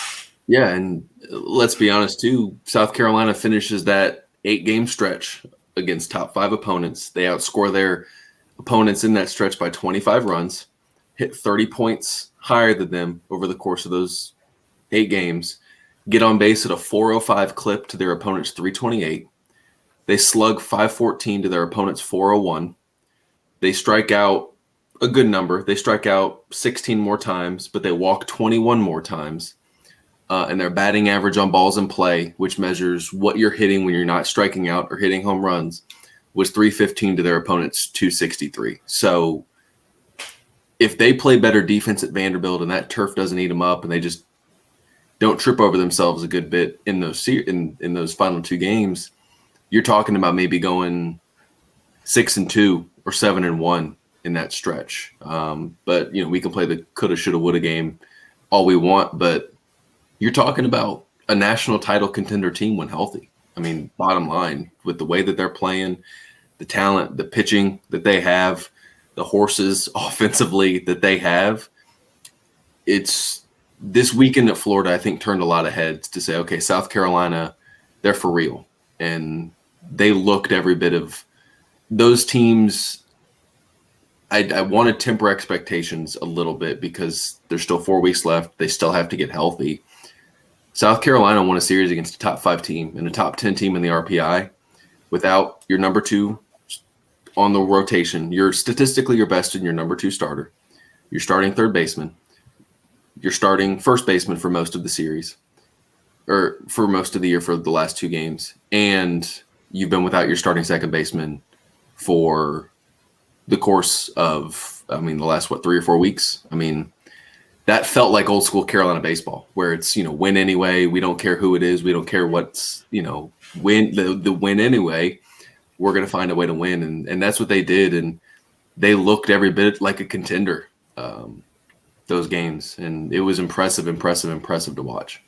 Yeah, and let's be honest, too. South Carolina finishes that 8-game stretch against top 5 opponents. They outscore their opponents in that stretch by 25 runs, hit 30 points higher than them over the course of those 8 games, get on base at a 405 clip to their opponent's 328. They slug 514 to their opponent's 401. They strike out a good number. They strike out 16 more times, but they walk 21 more times. And their batting average on balls in play, which measures what you're hitting when you're not striking out or hitting home runs, was 315 to their opponent's 263. So if they play better defense at Vanderbilt and that turf doesn't eat them up and they just don't trip over themselves a good bit in those in those final 2 games, you're talking about maybe going 6-2 or 7-1 in that stretch. But we can play the coulda, shoulda, woulda game all we want, but you're talking about a national title contender team when healthy. I mean, bottom line, with the way that they're playing, the talent, the pitching that they have, the horses offensively that they have, it's this weekend at Florida, I think, turned a lot of heads to say, okay, South Carolina, they're for real. And they looked every bit of those teams. I want to temper expectations a little bit because there's still 4 weeks left. They still have to get healthy. South Carolina won a series against a top 5 team and a top 10 team in the RPI without your number 2 on the rotation. You're statistically your best in your number 2 starter. You're starting third baseman. You're starting first baseman for most of the series, or for most of the year for the last 2 games. And you've been without your starting second baseman for the course of, the last, 3 or 4 weeks? That felt like old school Carolina baseball, where it's, win anyway. We don't care who it is. We don't care what's, win the win anyway. We're going to find a way to win. And that's what they did. And they looked every bit like a contender, those games. And it was impressive to watch.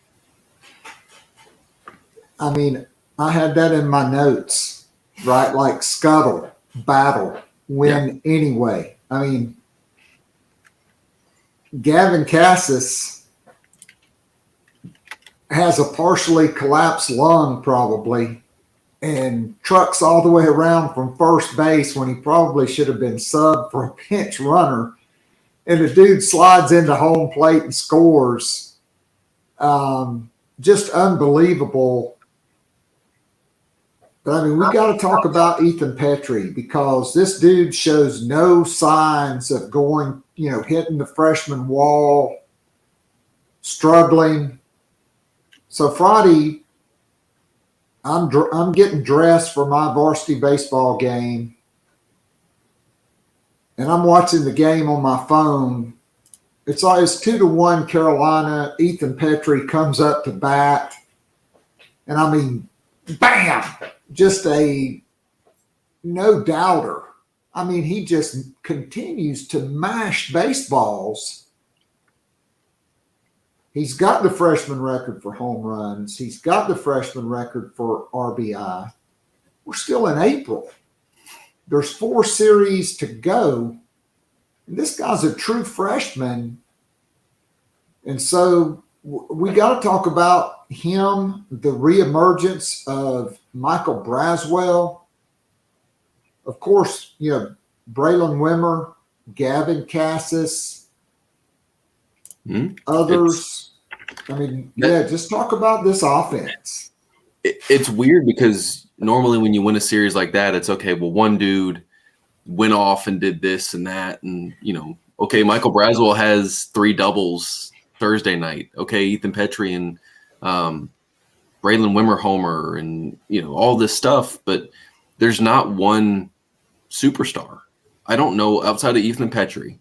I had that in my notes, right? Like scuttle, battle, win anyway. Gavin Cassis has a partially collapsed lung probably and trucks all the way around from first base when he probably should have been subbed for a pinch runner. And the dude slides into home plate and scores. Just unbelievable. But we got to talk about Ethan Petrie, because this dude shows no signs of going, hitting the freshman wall, struggling. So Friday, I'm getting dressed for my varsity baseball game, and I'm watching the game on my phone. It's 2-1 Carolina. Ethan Petrie comes up to bat, and I mean, bam! Just a no doubter. I mean, he just continues to mash baseballs. He's got the freshman record for home runs. He's got the freshman record for RBI. We're still in April. There's 4 series to go. And this guy's a true freshman. And so we got to talk about him, the reemergence of Michael Braswell. Of course, Braylon Wimmer, Gavin Cassis, others. Just talk about this offense. It's weird because normally when you win a series like that, it's okay, well, one dude went off and did this and that. And, okay, Michael Braswell has 3 doubles Thursday night. Okay, Ethan Petrie and Braylon Wimmer homer and, all this stuff. But there's not one superstar. I don't know, outside of Ethan Petrie,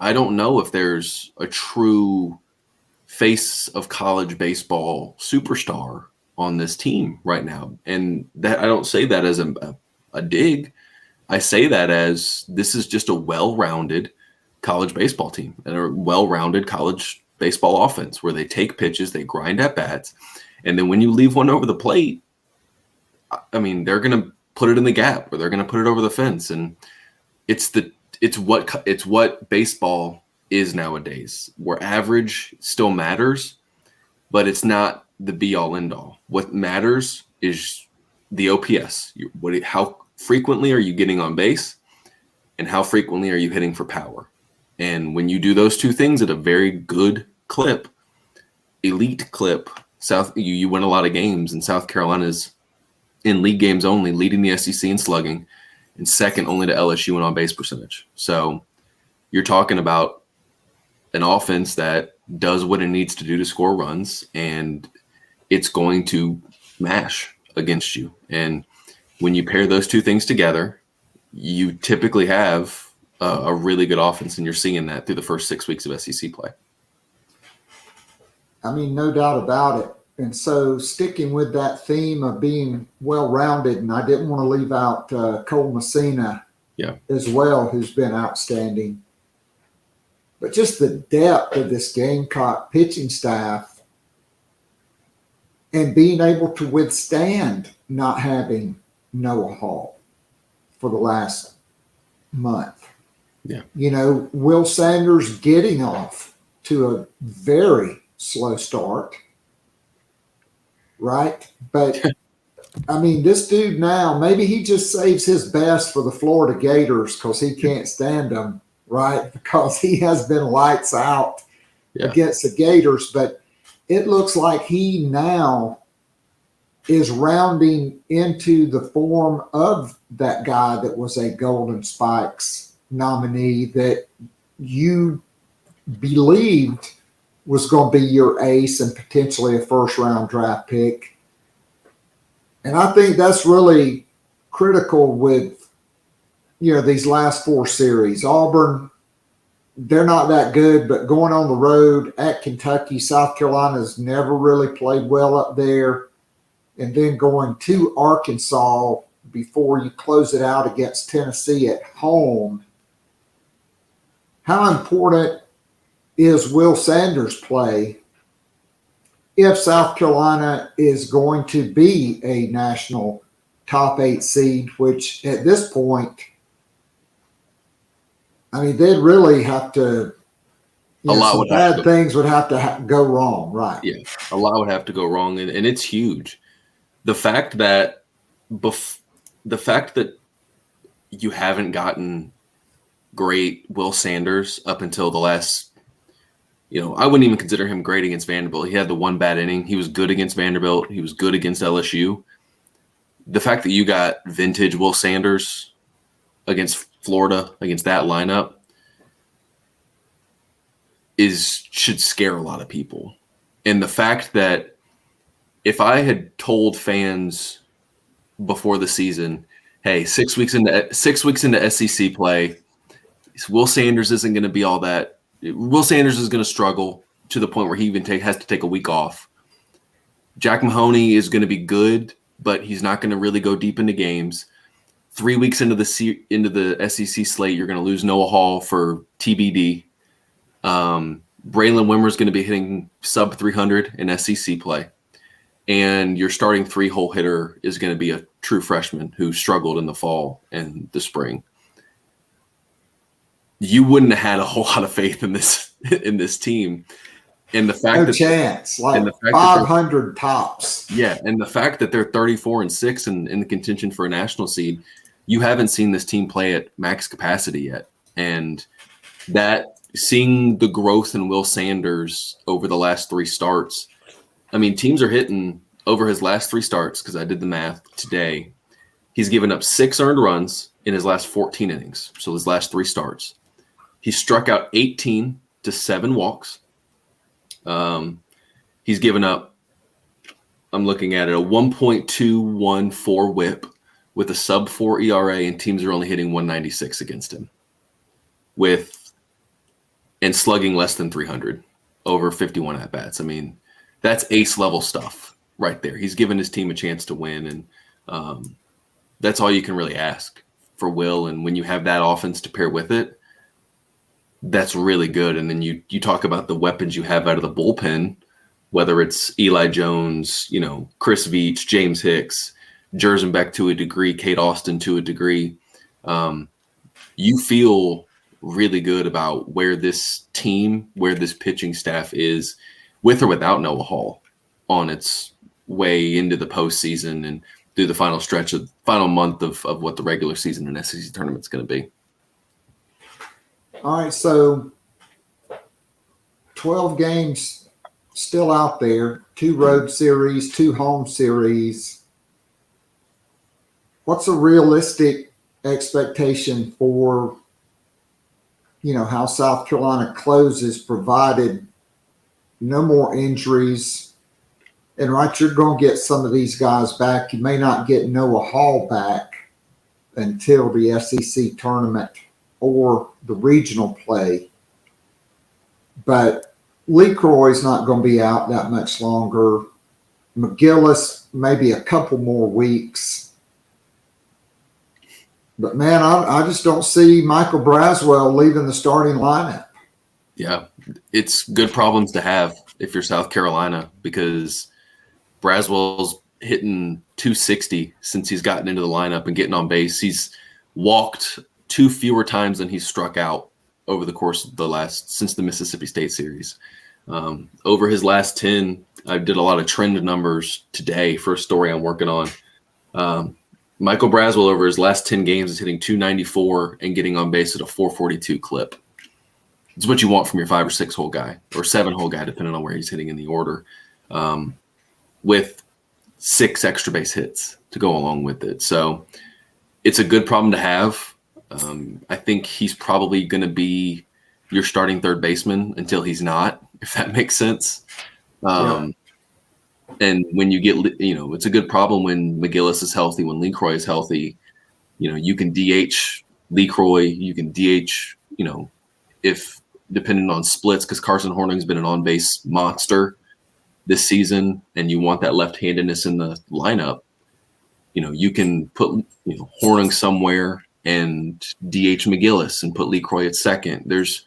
I don't know if there's a true face of college baseball superstar on this team right now. And that I don't say that as a dig. I say that as this is just a well-rounded college baseball team and a well-rounded college baseball offense where they take pitches, they grind at bats, and then when you leave one over the plate, I mean, they're going to put it in the gap or they're going to put it over the fence. And it's what baseball is nowadays, where average still matters, but it's not the be-all, end-all. What matters is the OPS. How frequently are you getting on base, and how frequently are you hitting for power? And when you do those 2 things at a very good clip, elite clip, you win a lot of games. And South Carolina's in league games only, leading the SEC in slugging, and second only to LSU in on-base percentage. So you're talking about an offense that does what it needs to do to score runs, and it's going to mash against you. And when you pair those 2 things together, you typically have a really good offense, and you're seeing that through the first 6 weeks of SEC play. I mean, no doubt about it. And so sticking with that theme of being well-rounded, and I didn't want to leave out Cole Messina as well, who's been outstanding. But just the depth of this Gamecock pitching staff and being able to withstand not having Noah Hall for the last month. Yeah. Will Sanders getting off to a very slow start, right? But, I mean, this dude now, maybe he just saves his best for the Florida Gators because he can't stand them. Right, because he has been lights out against the Gators, but it looks like he now is rounding into the form of that guy that was a Golden Spikes nominee that you believed was going to be your ace and potentially a first-round draft pick. And I think that's really critical with these last 4 series. Auburn, they're not that good, but going on the road at Kentucky, South Carolina's never really played well up there. And then going to Arkansas before you close it out against Tennessee at home. How important is Will Sanders' play if South Carolina is going to be a national top 8 seed, which at this point, I mean, they'd really have to. A lot would have to. Things would have to go wrong, right? Yeah, a lot would have to go wrong, and it's huge. The fact that you haven't gotten great Will Sanders up until the last, I wouldn't even consider him great against Vanderbilt. He had the 1 bad inning. He was good against Vanderbilt. He was good against LSU. The fact that you got vintage Will Sanders against Florida, against that lineup, should scare a lot of people. And the fact that if I had told fans before the season, hey, 6 weeks into SEC play, Will Sanders isn't going to be all that. Will Sanders is going to struggle to the point where he even has to take a week off. Jack Mahoney is going to be good, but he's not going to really go deep into games. 3 weeks into the SEC slate, you're going to lose Noah Hall for TBD. Braylon Wimmer is going to be hitting sub 300 in SEC play. And your starting 3-hole hitter is going to be a true freshman who struggled in the fall and the spring. You wouldn't have had a whole lot of faith in this team. And the fact no chance, like 500 tops. Yeah, and the fact that they're 34-6 and in the contention for a national seed, you haven't seen this team play at max capacity yet. And that seeing the growth in Will Sanders over the last 3 starts, I mean, teams are hitting over his last 3 starts, because I did the math today. He's given up 6 earned runs in his last 14 innings, so his last 3 starts. He struck out 18 to 7 walks. He's given up, I'm looking at it, a 1.214 whip with a sub 4 ERA, and teams are only hitting 196 against him and slugging less than 300 over 51 at bats. I mean, that's ace level stuff right there. He's given his team a chance to win, and that's all you can really ask for Will. And when you have that offense to pair with it, that's really good. And then you talk about the weapons you have out of the bullpen, whether it's Eli Jones, Chris Veach, James Hicks, Jerzenbeck to a degree, Kate Austin to a degree. You feel really good about where this pitching staff is, with or without Noah Hall, on its way into the postseason and through the final month of what the regular season and SEC tournament's going to be. All right, so 12 games still out there, 2 road series, 2 home series. What's a realistic expectation for, how South Carolina closes, provided no more injuries? And right, you're going to get some of these guys back. You may not get Noah Hall back until the SEC tournament or the regional play. But LeCroy's not going to be out that much longer. McGillis, maybe a couple more weeks. But, man, I just don't see Michael Braswell leaving the starting lineup. Yeah, it's good problems to have if you're South Carolina, because Braswell's hitting 260 since he's gotten into the lineup and getting on base. He's walked 2 fewer times than he's struck out over the course of since the Mississippi State series. Over his last 10, I did a lot of trend numbers today for a story I'm working on. Michael Braswell over his last 10 games is hitting 294 and getting on base at a 442 clip. It's what you want from your 5 or 6 hole guy, or 7 hole guy, depending on where he's hitting in the order, with 6 extra base hits to go along with it. So it's a good problem to have. I think he's probably going to be your starting third baseman until he's not, if that makes sense. And when you get, it's a good problem when McGillis is healthy, when LeCroy is healthy. You can DH LeCroy, you can DH, if depending on splits, because Carson Hornung's been an on-base monster this season, and you want that left-handedness in the lineup. You can put Hornung somewhere and DH McGillis and put LeCroy at second. There's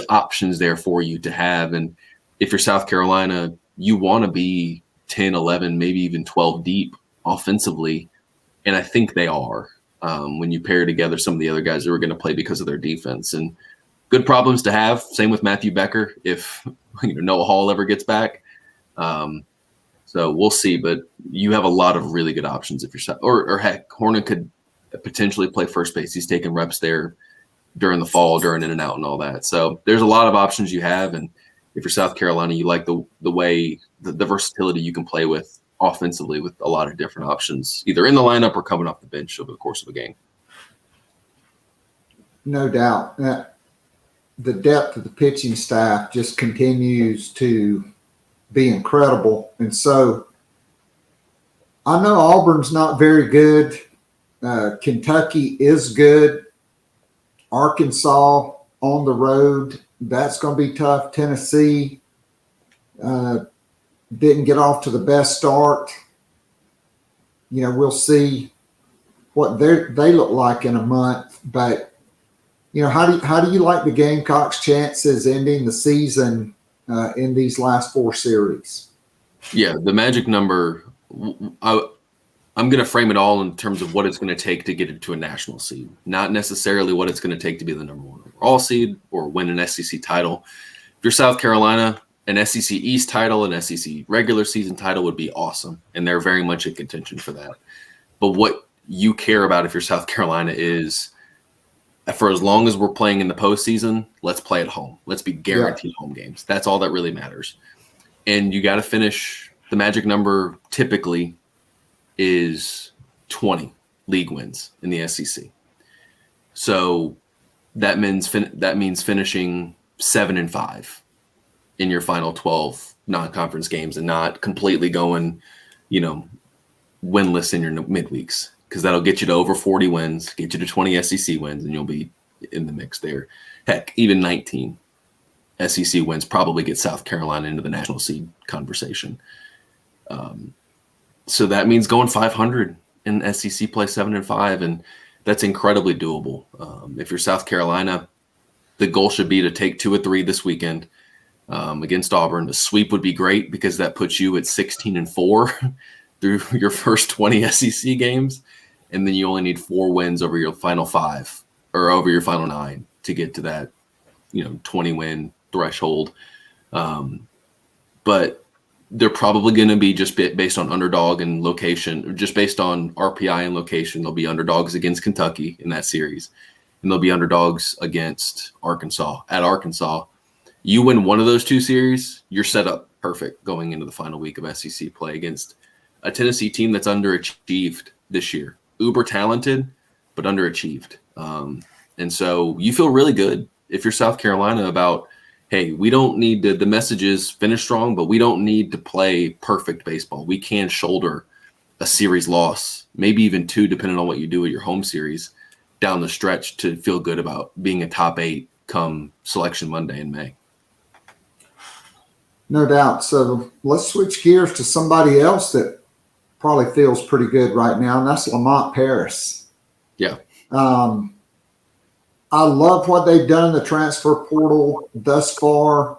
options there for you to have. And if you're South Carolina, you want to be 10, 11, maybe even 12 deep offensively. And I think they are when you pair together some of the other guys who are going to play because of their defense. And good problems to have. Same with Matthew Becker if Noah Hall ever gets back. So we'll see. But you have a lot of really good options if you're – or heck, Hornung could potentially play first base. He's taking reps there during the fall, during in and out and all that. So there's a lot of options you have. And if you're South Carolina, you like the way the versatility you can play with offensively with a lot of different options, either in the lineup or coming off the bench over the course of a game. No doubt. The depth of the pitching staff just continues to be incredible. And so I know Auburn's not very good. Kentucky is good. Arkansas on the road, that's going to be tough. Tennessee didn't get off to the best start. We'll see what they look like in a month. But how do you like the Gamecocks' chances ending the season in these last 4 series? Yeah, the magic number. I'm going to frame it all in terms of what it's going to take to get it to a national seed, not necessarily what it's going to take to be the number 1 overall seed or win an SEC title. If you're South Carolina, an SEC East title, an SEC regular season title would be awesome, and they're very much in contention for that. But what you care about if you're South Carolina is, for as long as we're playing in the postseason, let's play at home. Let's be guaranteed home games. That's all that really matters. And you got to finish. The magic number typically is 20 league wins in the SEC. So that means finishing 7-5 in your final 12 non-conference games and not completely going, winless in your midweeks, because that'll get you to over 40 wins, get you to 20 SEC wins, and you'll be in the mix there. Heck, even 19 SEC wins probably get South Carolina into the national seed conversation. So that means going 500 in SEC play, 7-5, and that's incredibly doable. If you're South Carolina, the goal should be to take 2 or 3 this weekend against Auburn. The sweep would be great because that puts you at 16-4 through your first 20 SEC games, and then you only need 4 wins over your final 5 or over your final 9 to get to that 20-win threshold. But they're probably going to be just based on underdog and location, or just based on RPI and location. They'll be underdogs against Kentucky in that series, and they'll be underdogs against Arkansas. At Arkansas, you win one of those 2 series, you're set up perfect going into the final week of SEC play against a Tennessee team that's underachieved this year. Uber talented, but underachieved. And so you feel really good if you're South Carolina about, hey, we don't need to – the message is finish strong, but we don't need to play perfect baseball. We can shoulder a series loss, maybe even 2, depending on what you do at your home series, down the stretch to feel good about being a top 8 come Selection Monday in May. No doubt. So let's switch gears to somebody else that probably feels pretty good right now, and that's Lamont Paris. Yeah. I love what they've done in the transfer portal thus far.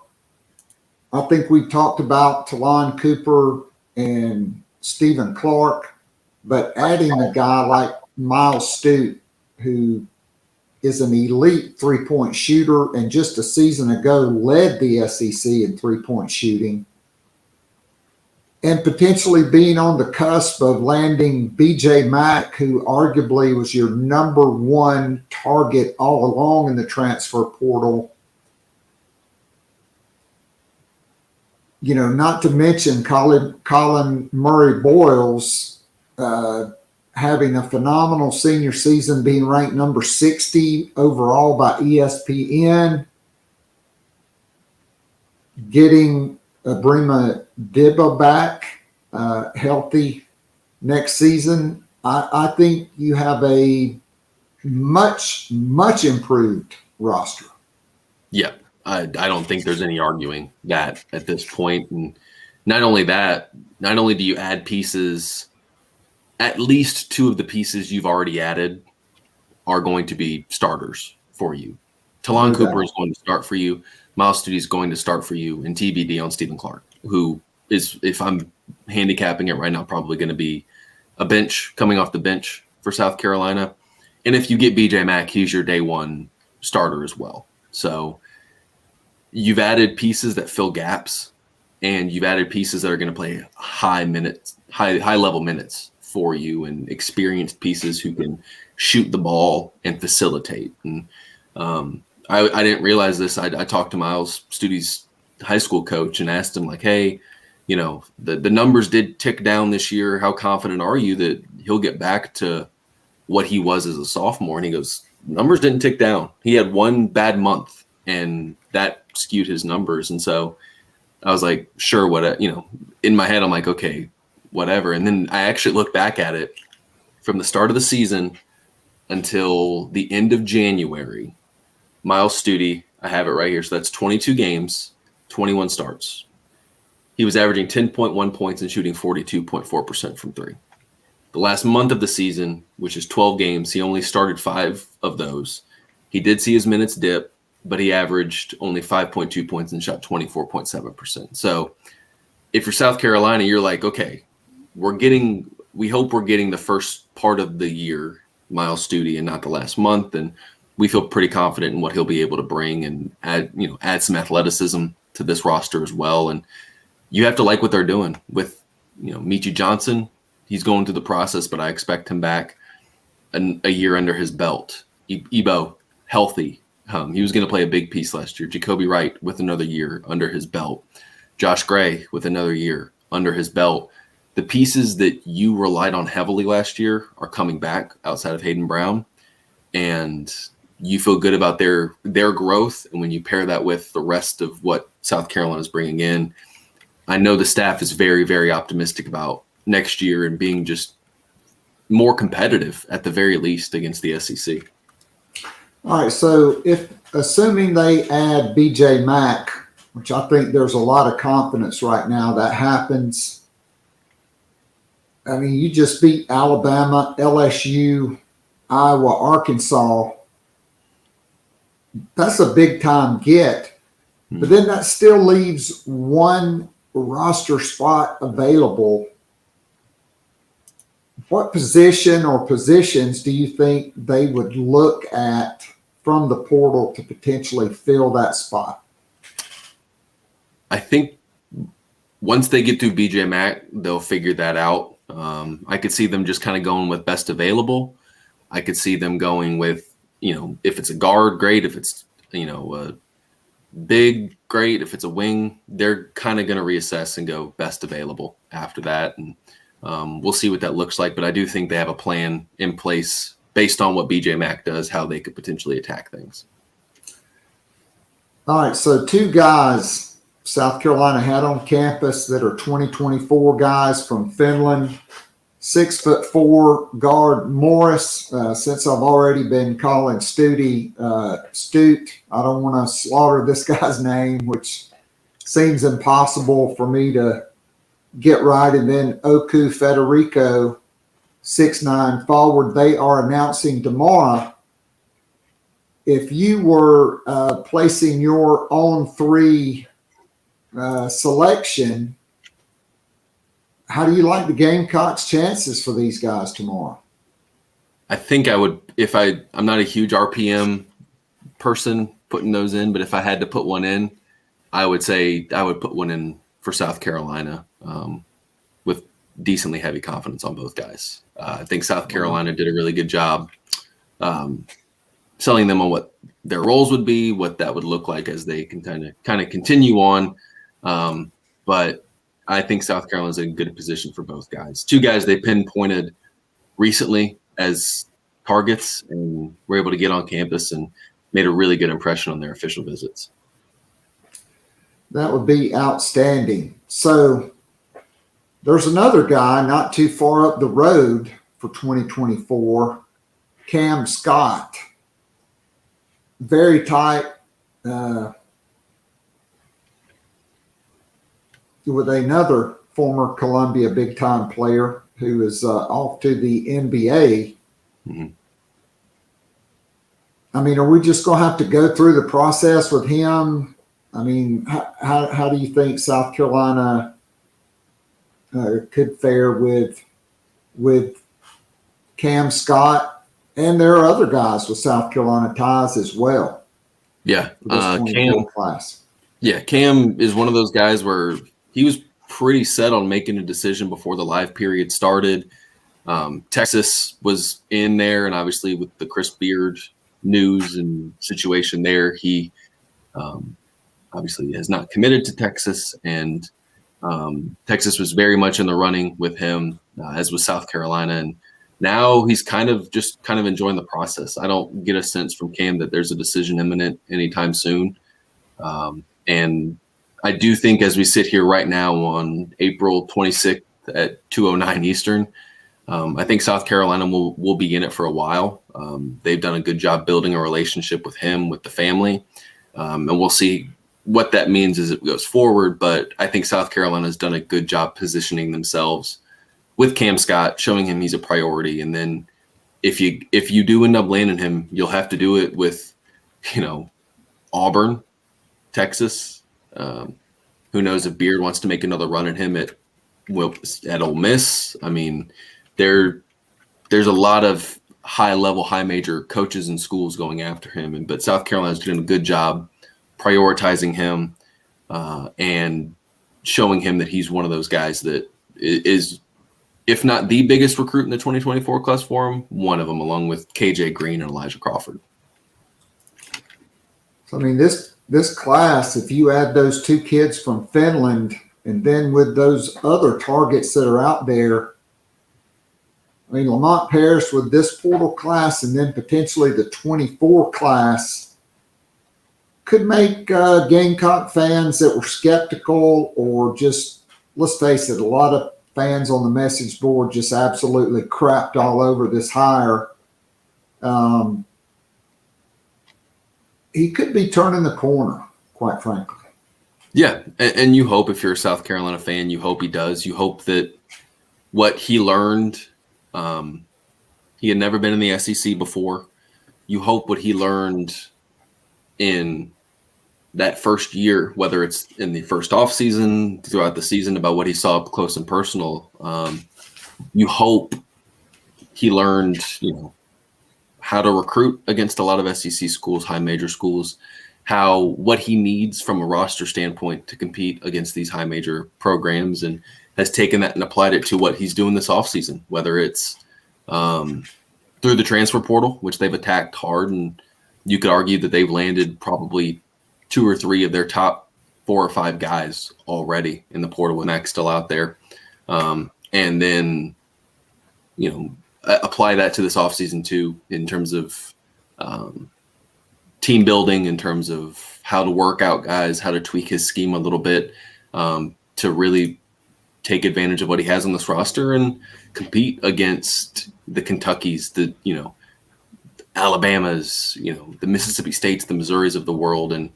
I think we talked about Talon Cooper and Stephen Clark, but adding a guy like Miles Stute, who is an elite 3-point shooter and just a season ago led the SEC in 3-point shooting, and potentially being on the cusp of landing B.J. Mack, who arguably was your number 1 target all along in the transfer portal. Not to mention Colin Murray-Boyles having a phenomenal senior season, being ranked number 60 overall by ESPN, getting Abrima Dibba back healthy next season. I think you have a much, much improved roster. Yeah, I don't think there's any arguing that at this point. And not only do you add pieces, at least 2 of the pieces you've already added are going to be starters for you. Talon Cooper is going to start for you. Miles Stute is going to start for you, and TBD on Stephen Clark, who is, if I'm handicapping it right now, probably going to be a bench, coming off the bench for South Carolina. And if you get B.J. Mack, he's your day 1 starter as well. So you've added pieces that fill gaps, and you've added pieces that are going to play high level minutes for you, and experienced pieces who can shoot the ball and facilitate. And I didn't realize this. I talked to Miles Stute's high school coach and asked him, like, hey, the numbers did tick down this year. How confident are you that he'll get back to what he was as a sophomore? And he goes, numbers didn't tick down. He had 1 bad month, and that skewed his numbers. And so I was like, sure, in my head, I'm like, okay, whatever. And then I actually look back at it from the start of the season until the end of January. Miles Studi, I have it right here. So that's 22 games, 21 starts. He was averaging 10.1 points and shooting 42.4% from three. The last month of the season, which is 12 games, he only started 5 of those. He did see his minutes dip, but he averaged only 5.2 points and shot 24.7%. So if you're South Carolina, you're like, okay, we hope we're getting the first part of the year Miles Studi and not the last month. And we feel pretty confident in what he'll be able to bring and add some athleticism to this roster as well. And you have to like what they're doing with, Michi Johnson. He's going through the process, but I expect him back a year under his belt. Ebo, healthy. He was going to play a big piece last year. Jacoby Wright with another year under his belt. Josh Gray with another year under his belt. The pieces that you relied on heavily last year are coming back outside of Hayden Brown, and you feel good about their growth. And when you pair that with the rest of what South Carolina is bringing in, I know the staff is very, very optimistic about next year and being just more competitive at the very least against the SEC. All right, so assuming they add BJ Mack, which I think there's a lot of confidence right now that happens. I mean, you just beat Alabama, LSU, Iowa, Arkansas. That's a big-time get. But then that still leaves one roster spot available. What position or positions do you think they would look at from the portal to potentially fill that spot? I think once they get through BJ Mack, they'll figure that out. I could see them just kind of going with best available. I could see them going with, if it's a guard, great. If it's, a big, great. If it's a wing, they're kind of going to reassess and go best available after that. And we'll see what that looks like. But I do think they have a plan in place based on what BJ Mack does, how they could potentially attack things. All right, so 2 guys South Carolina had on campus that are 2024 guys from Finland. 6'4" guard Morris. Since I've already been calling Stute, I don't want to slaughter this guy's name, which seems impossible for me to get right. And then Oku Federico, 6'9" forward. They are announcing tomorrow. If you were placing your own 3 selection, how do you like the Gamecocks' chances for these guys tomorrow? I think I would, I'm not a huge RPM person putting those in, but if I had to put one in, I would say I would put one in for South Carolina with decently heavy confidence on both guys. I think South Carolina did a really good job selling them on what their roles would be, what that would look like as they can kind of continue on. But I think South Carolina is in a good position for both guys. 2 guys they pinpointed recently as targets and were able to get on campus and made a really good impression on their official visits. That would be outstanding. So there's another guy not too far up the road for 2024, Cam Scott. Very tight with another former Columbia big-time player who is off to the NBA. Mm-hmm. I mean, are we just going to have to go through the process with him? I mean, how do you think South Carolina could fare with Cam Scott? And there are other guys with South Carolina ties as well. Yeah, Cam class. Yeah, Cam is one of those guys where he was pretty set on making a decision before the live period started. Texas was in there, and obviously with the Chris Beard news and situation there, he obviously has not committed to Texas, and Texas was very much in the running with him, as was South Carolina. And now he's kind of enjoying the process. I don't get a sense from Cam that there's a decision imminent anytime soon. And I do think as we sit here right now on April 26th, at 2:09 Eastern. I think South Carolina will be in it for a while. They've done a good job building a relationship with him, with the family, and we'll see what that means as it goes forward. But I think South Carolina has done a good job positioning themselves with Cam Scott, showing him he's a priority. And then if you do end up landing him, you'll have to do it with, Auburn, Texas. Who knows if Beard wants to make another run at him at Ole Miss. I mean, there's a lot of high-level, high-major coaches and schools going after him. But South Carolina's doing a good job prioritizing him and showing him that he's one of those guys that is, if not the biggest recruit in the 2024 class for him, one of them, along with KJ Green and Elijah Crawford. So, I mean, this class, if you add those two kids from Finland and then with those other targets that are out there, I mean, Lamont Paris with this portal class and then potentially the 24 class could make Gamecock fans that were skeptical or just, let's face it, a lot of fans on the message board just absolutely crapped all over this hire. He could be turning the corner, quite frankly. Yeah, and you hope, if you're a South Carolina fan, you hope he does. You hope that what he learned, he had never been in the SEC before. You hope what he learned in that first year, whether it's in the first offseason, throughout the season, about what he saw up close and personal, you hope he learned, how to recruit against a lot of SEC schools, high major schools, what he needs from a roster standpoint to compete against these high major programs, and has taken that and applied it to what he's doing this offseason, whether it's through the transfer portal, which they've attacked hard. And you could argue that they've landed probably 2 or 3 of their top 4 or 5 guys already in the portal, and that's still out there. And then, apply that to this offseason too, in terms of team building, in terms of how to work out guys, how to tweak his scheme a little bit to really take advantage of what he has on this roster and compete against the Kentuckys, the Alabamas, the Mississippi States, the Missouris of the world. And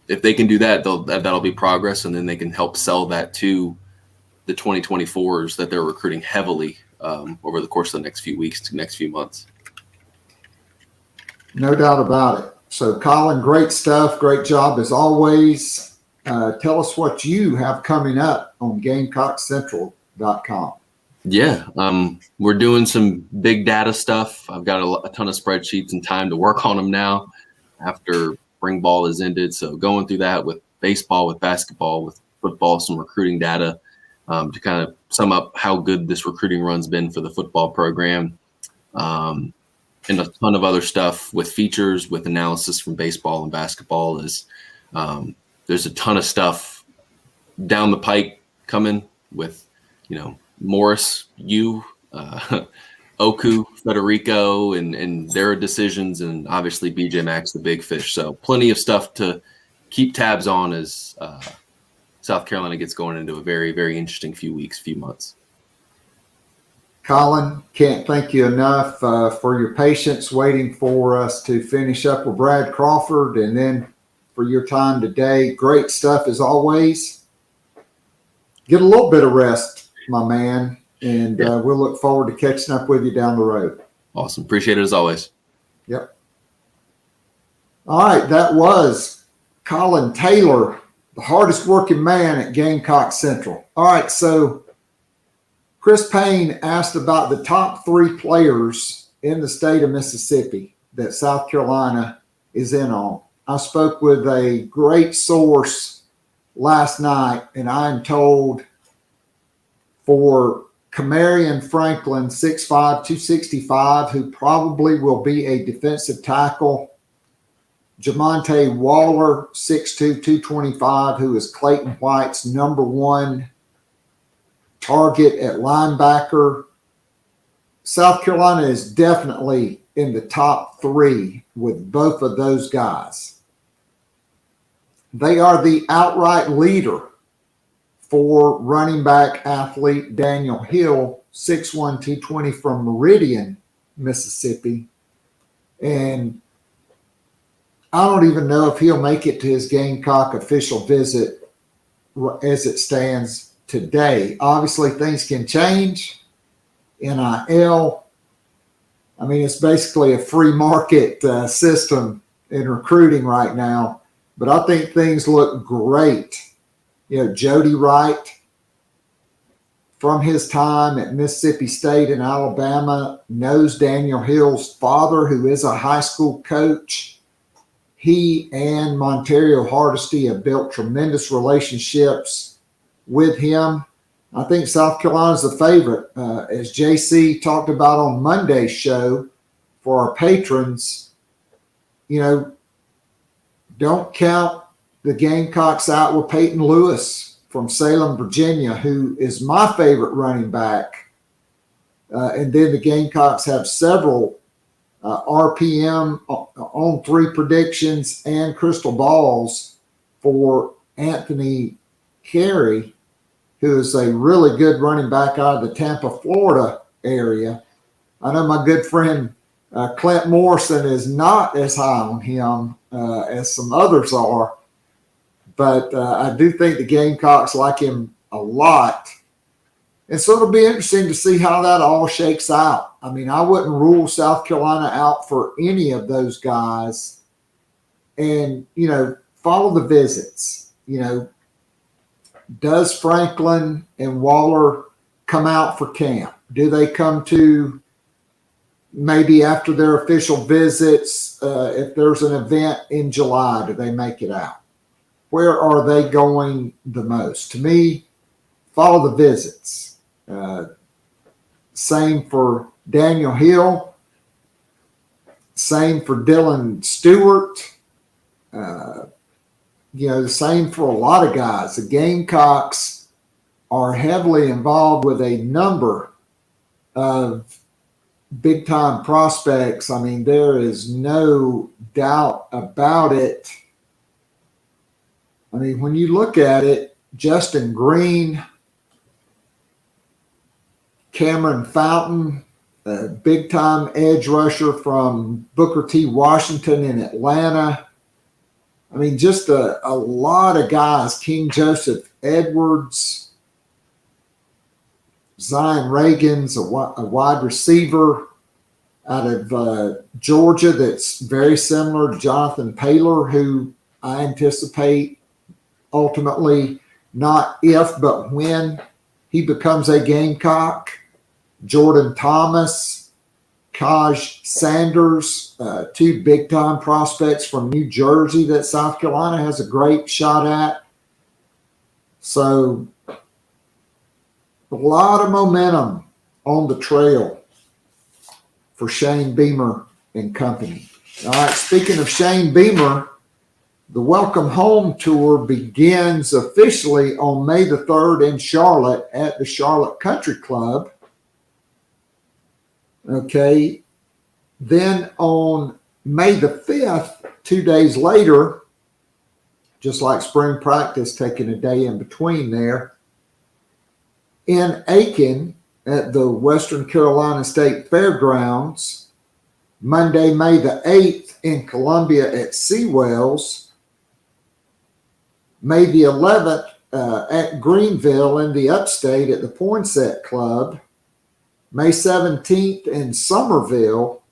if they can do that, that'll be progress, and then they can help sell that to the 2024s that they're recruiting heavily over the course of the next few weeks to next few months. No doubt about it. So, Collyn, great stuff. Great job as always. Tell us what you have coming up on GamecockCentral.com. Yeah, we're doing some big data stuff. I've got a ton of spreadsheets and time to work on them now after spring ball has ended. So going through that with baseball, with basketball, with football, some recruiting data to kind of sum up how good this recruiting run's been for the football program. And a ton of other stuff with features, with analysis from baseball and basketball. There's a ton of stuff down the pike coming with, Morris, Oku, Federico, and their decisions, and obviously BJ Max, the big fish. So plenty of stuff to keep tabs on as South Carolina gets going into a very, very interesting few months. Collyn, can't thank you enough for your patience waiting for us to finish up with Brad Crawford, and then for your time today. Great stuff as always. Get a little bit of rest, my man, and we'll look forward to catching up with you down the road. Awesome. Appreciate it as always. Yep. All right, that was Collyn Taylor, the hardest working man at Gamecock Central. All right, so Chris Payne asked about the top 3 players in the state of Mississippi that South Carolina is in on. I spoke with a great source last night, and I'm told for Kamarion Franklin, 6'5", 265, who probably will be a defensive tackle. Jamonte Waller, 6'2", 225, who is Clayton White's number 1 target at linebacker. South Carolina is definitely in the top 3 with both of those guys. They are the outright leader for running back athlete Daniel Hill, 6'1", 220 from Meridian, Mississippi. And I don't even know if he'll make it to his Gamecock official visit as it stands today. Obviously, things can change. NIL, I mean, it's basically a free market system in recruiting right now. But I think things look great. You know, Jody Wright, from his time at Mississippi State and Alabama, knows Daniel Hill's father, who is a high school coach. He and Montario Hardesty have built tremendous relationships with him. I think South Carolina's the favorite. As JC talked about on Monday's show for our patrons, you know, don't count the Gamecocks out with Peyton Lewis from Salem, Virginia, who is my favorite running back. And then the Gamecocks have several RPM on 3 predictions and crystal balls for Anthony Carey, who is a really good running back out of the Tampa, Florida area. I know my good friend Clint Morrison is not as high on him as some others are, but I do think the Gamecocks like him a lot. And so it'll be interesting to see how that all shakes out. I mean, I wouldn't rule South Carolina out for any of those guys. And, you know, follow the visits. You know, does Franklin and Waller come out for camp? Do they come to maybe after their official visits? If there's an event in July, do they make it out? Where are they going the most? To me, follow the visits. Same for Daniel Hill. Same for Dylan Stewart. You know, the same for a lot of guys. The Gamecocks are heavily involved with a number of big-time prospects. I mean, there is no doubt about it. I mean, when you look at it, Justin Green, Cameron Fountain, a big-time edge rusher from Booker T. Washington in Atlanta. I mean, just a lot of guys. King Joseph Edwards, Zion Reagan's a wide receiver out of Georgia that's very similar to Jonathan Taylor, who I anticipate ultimately, not if, but when he becomes a Gamecock. Jordan Thomas, Kaj Sanders, 2 big-time prospects from New Jersey that South Carolina has a great shot at. So a lot of momentum on the trail for Shane Beamer and company. All right, speaking of Shane Beamer, the Welcome Home Tour begins officially on May the 3rd in Charlotte at the Charlotte Country Club. Okay, then on May the 5th, 2 days later, just like spring practice, taking a day in between there, in Aiken at the Western Carolina State Fairgrounds, Monday, May the 8th in Columbia at Seawells, May the 11th at Greenville in the Upstate at the Poinsett Club, May 17th in Somerville,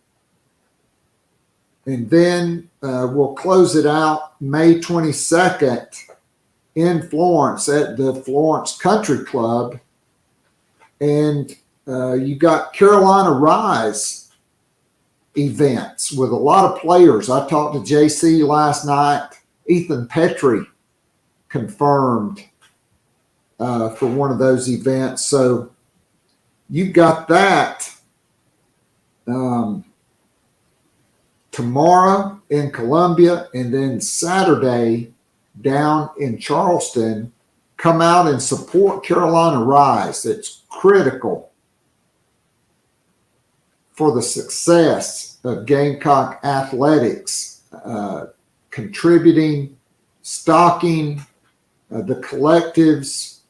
and then we'll close it out May 22nd in Florence at the Florence Country Club. And you got Carolina Rise events with a lot of players. I talked to JC last night. Ethan Petrie confirmed for one of those events. So you've got that tomorrow in Columbia, and then Saturday down in Charleston. Come out and support Carolina Rise. It's critical for the success of Gamecock athletics, contributing, stocking the collectives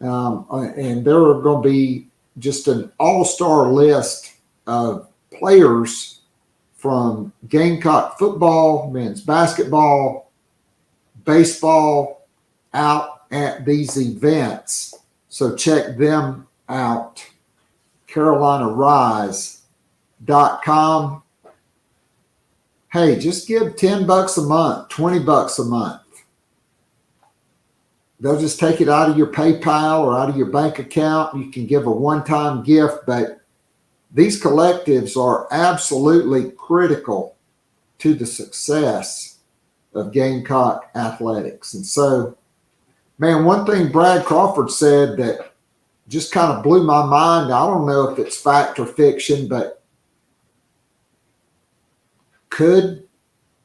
And there are going to be just an all-star list of players from Gamecock football, men's basketball, baseball out at these events. So check them out. CarolinaRise.com. Hey, just give $10 a month, $20 a month. They'll just take it out of your PayPal or out of your bank account. You can give a one-time gift, but these collectives are absolutely critical to the success of Gamecock athletics. And so, man, one thing Brad Crawford said that just kind of blew my mind. I don't know if it's fact or fiction, but could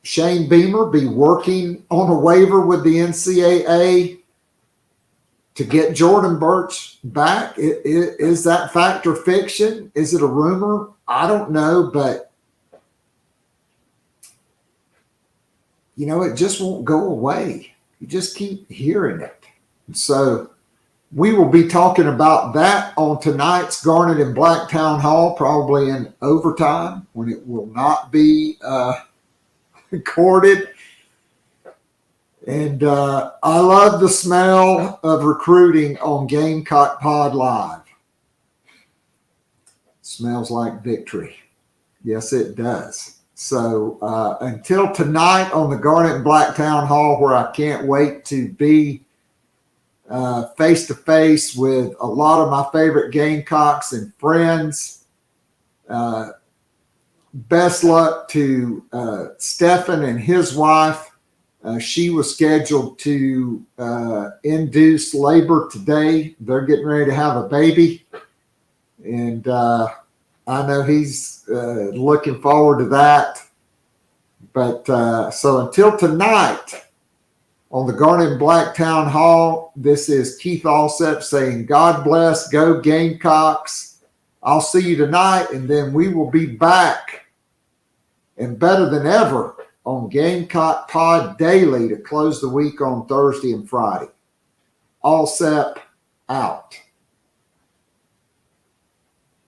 Shane Beamer be working on a waiver with the NCAA to get Jordan Burch back? Is that fact or fiction? Is it a rumor? I don't know, but it just won't go away. You just keep hearing it. So we will be talking about that on tonight's Garnet and Black Town Hall, probably in overtime when it will not be recorded. And I love the smell of recruiting on Gamecock Pod Live. It smells like victory. Yes, it does. So until tonight on the Garnet and Black Town Hall, where I can't wait to be face-to-face with a lot of my favorite Gamecocks and friends. Best luck to Stephen and his wife. She was scheduled to induce labor today. They're getting ready to have a baby. And I know he's looking forward to that. But so until tonight on the Garnet and Black Town Hall, this is Keith Alsep saying, God bless, go Gamecocks. I'll see you tonight, and then we will be back and better than ever on Gamecock Pod Daily to close the week on Thursday and Friday. Alsep out.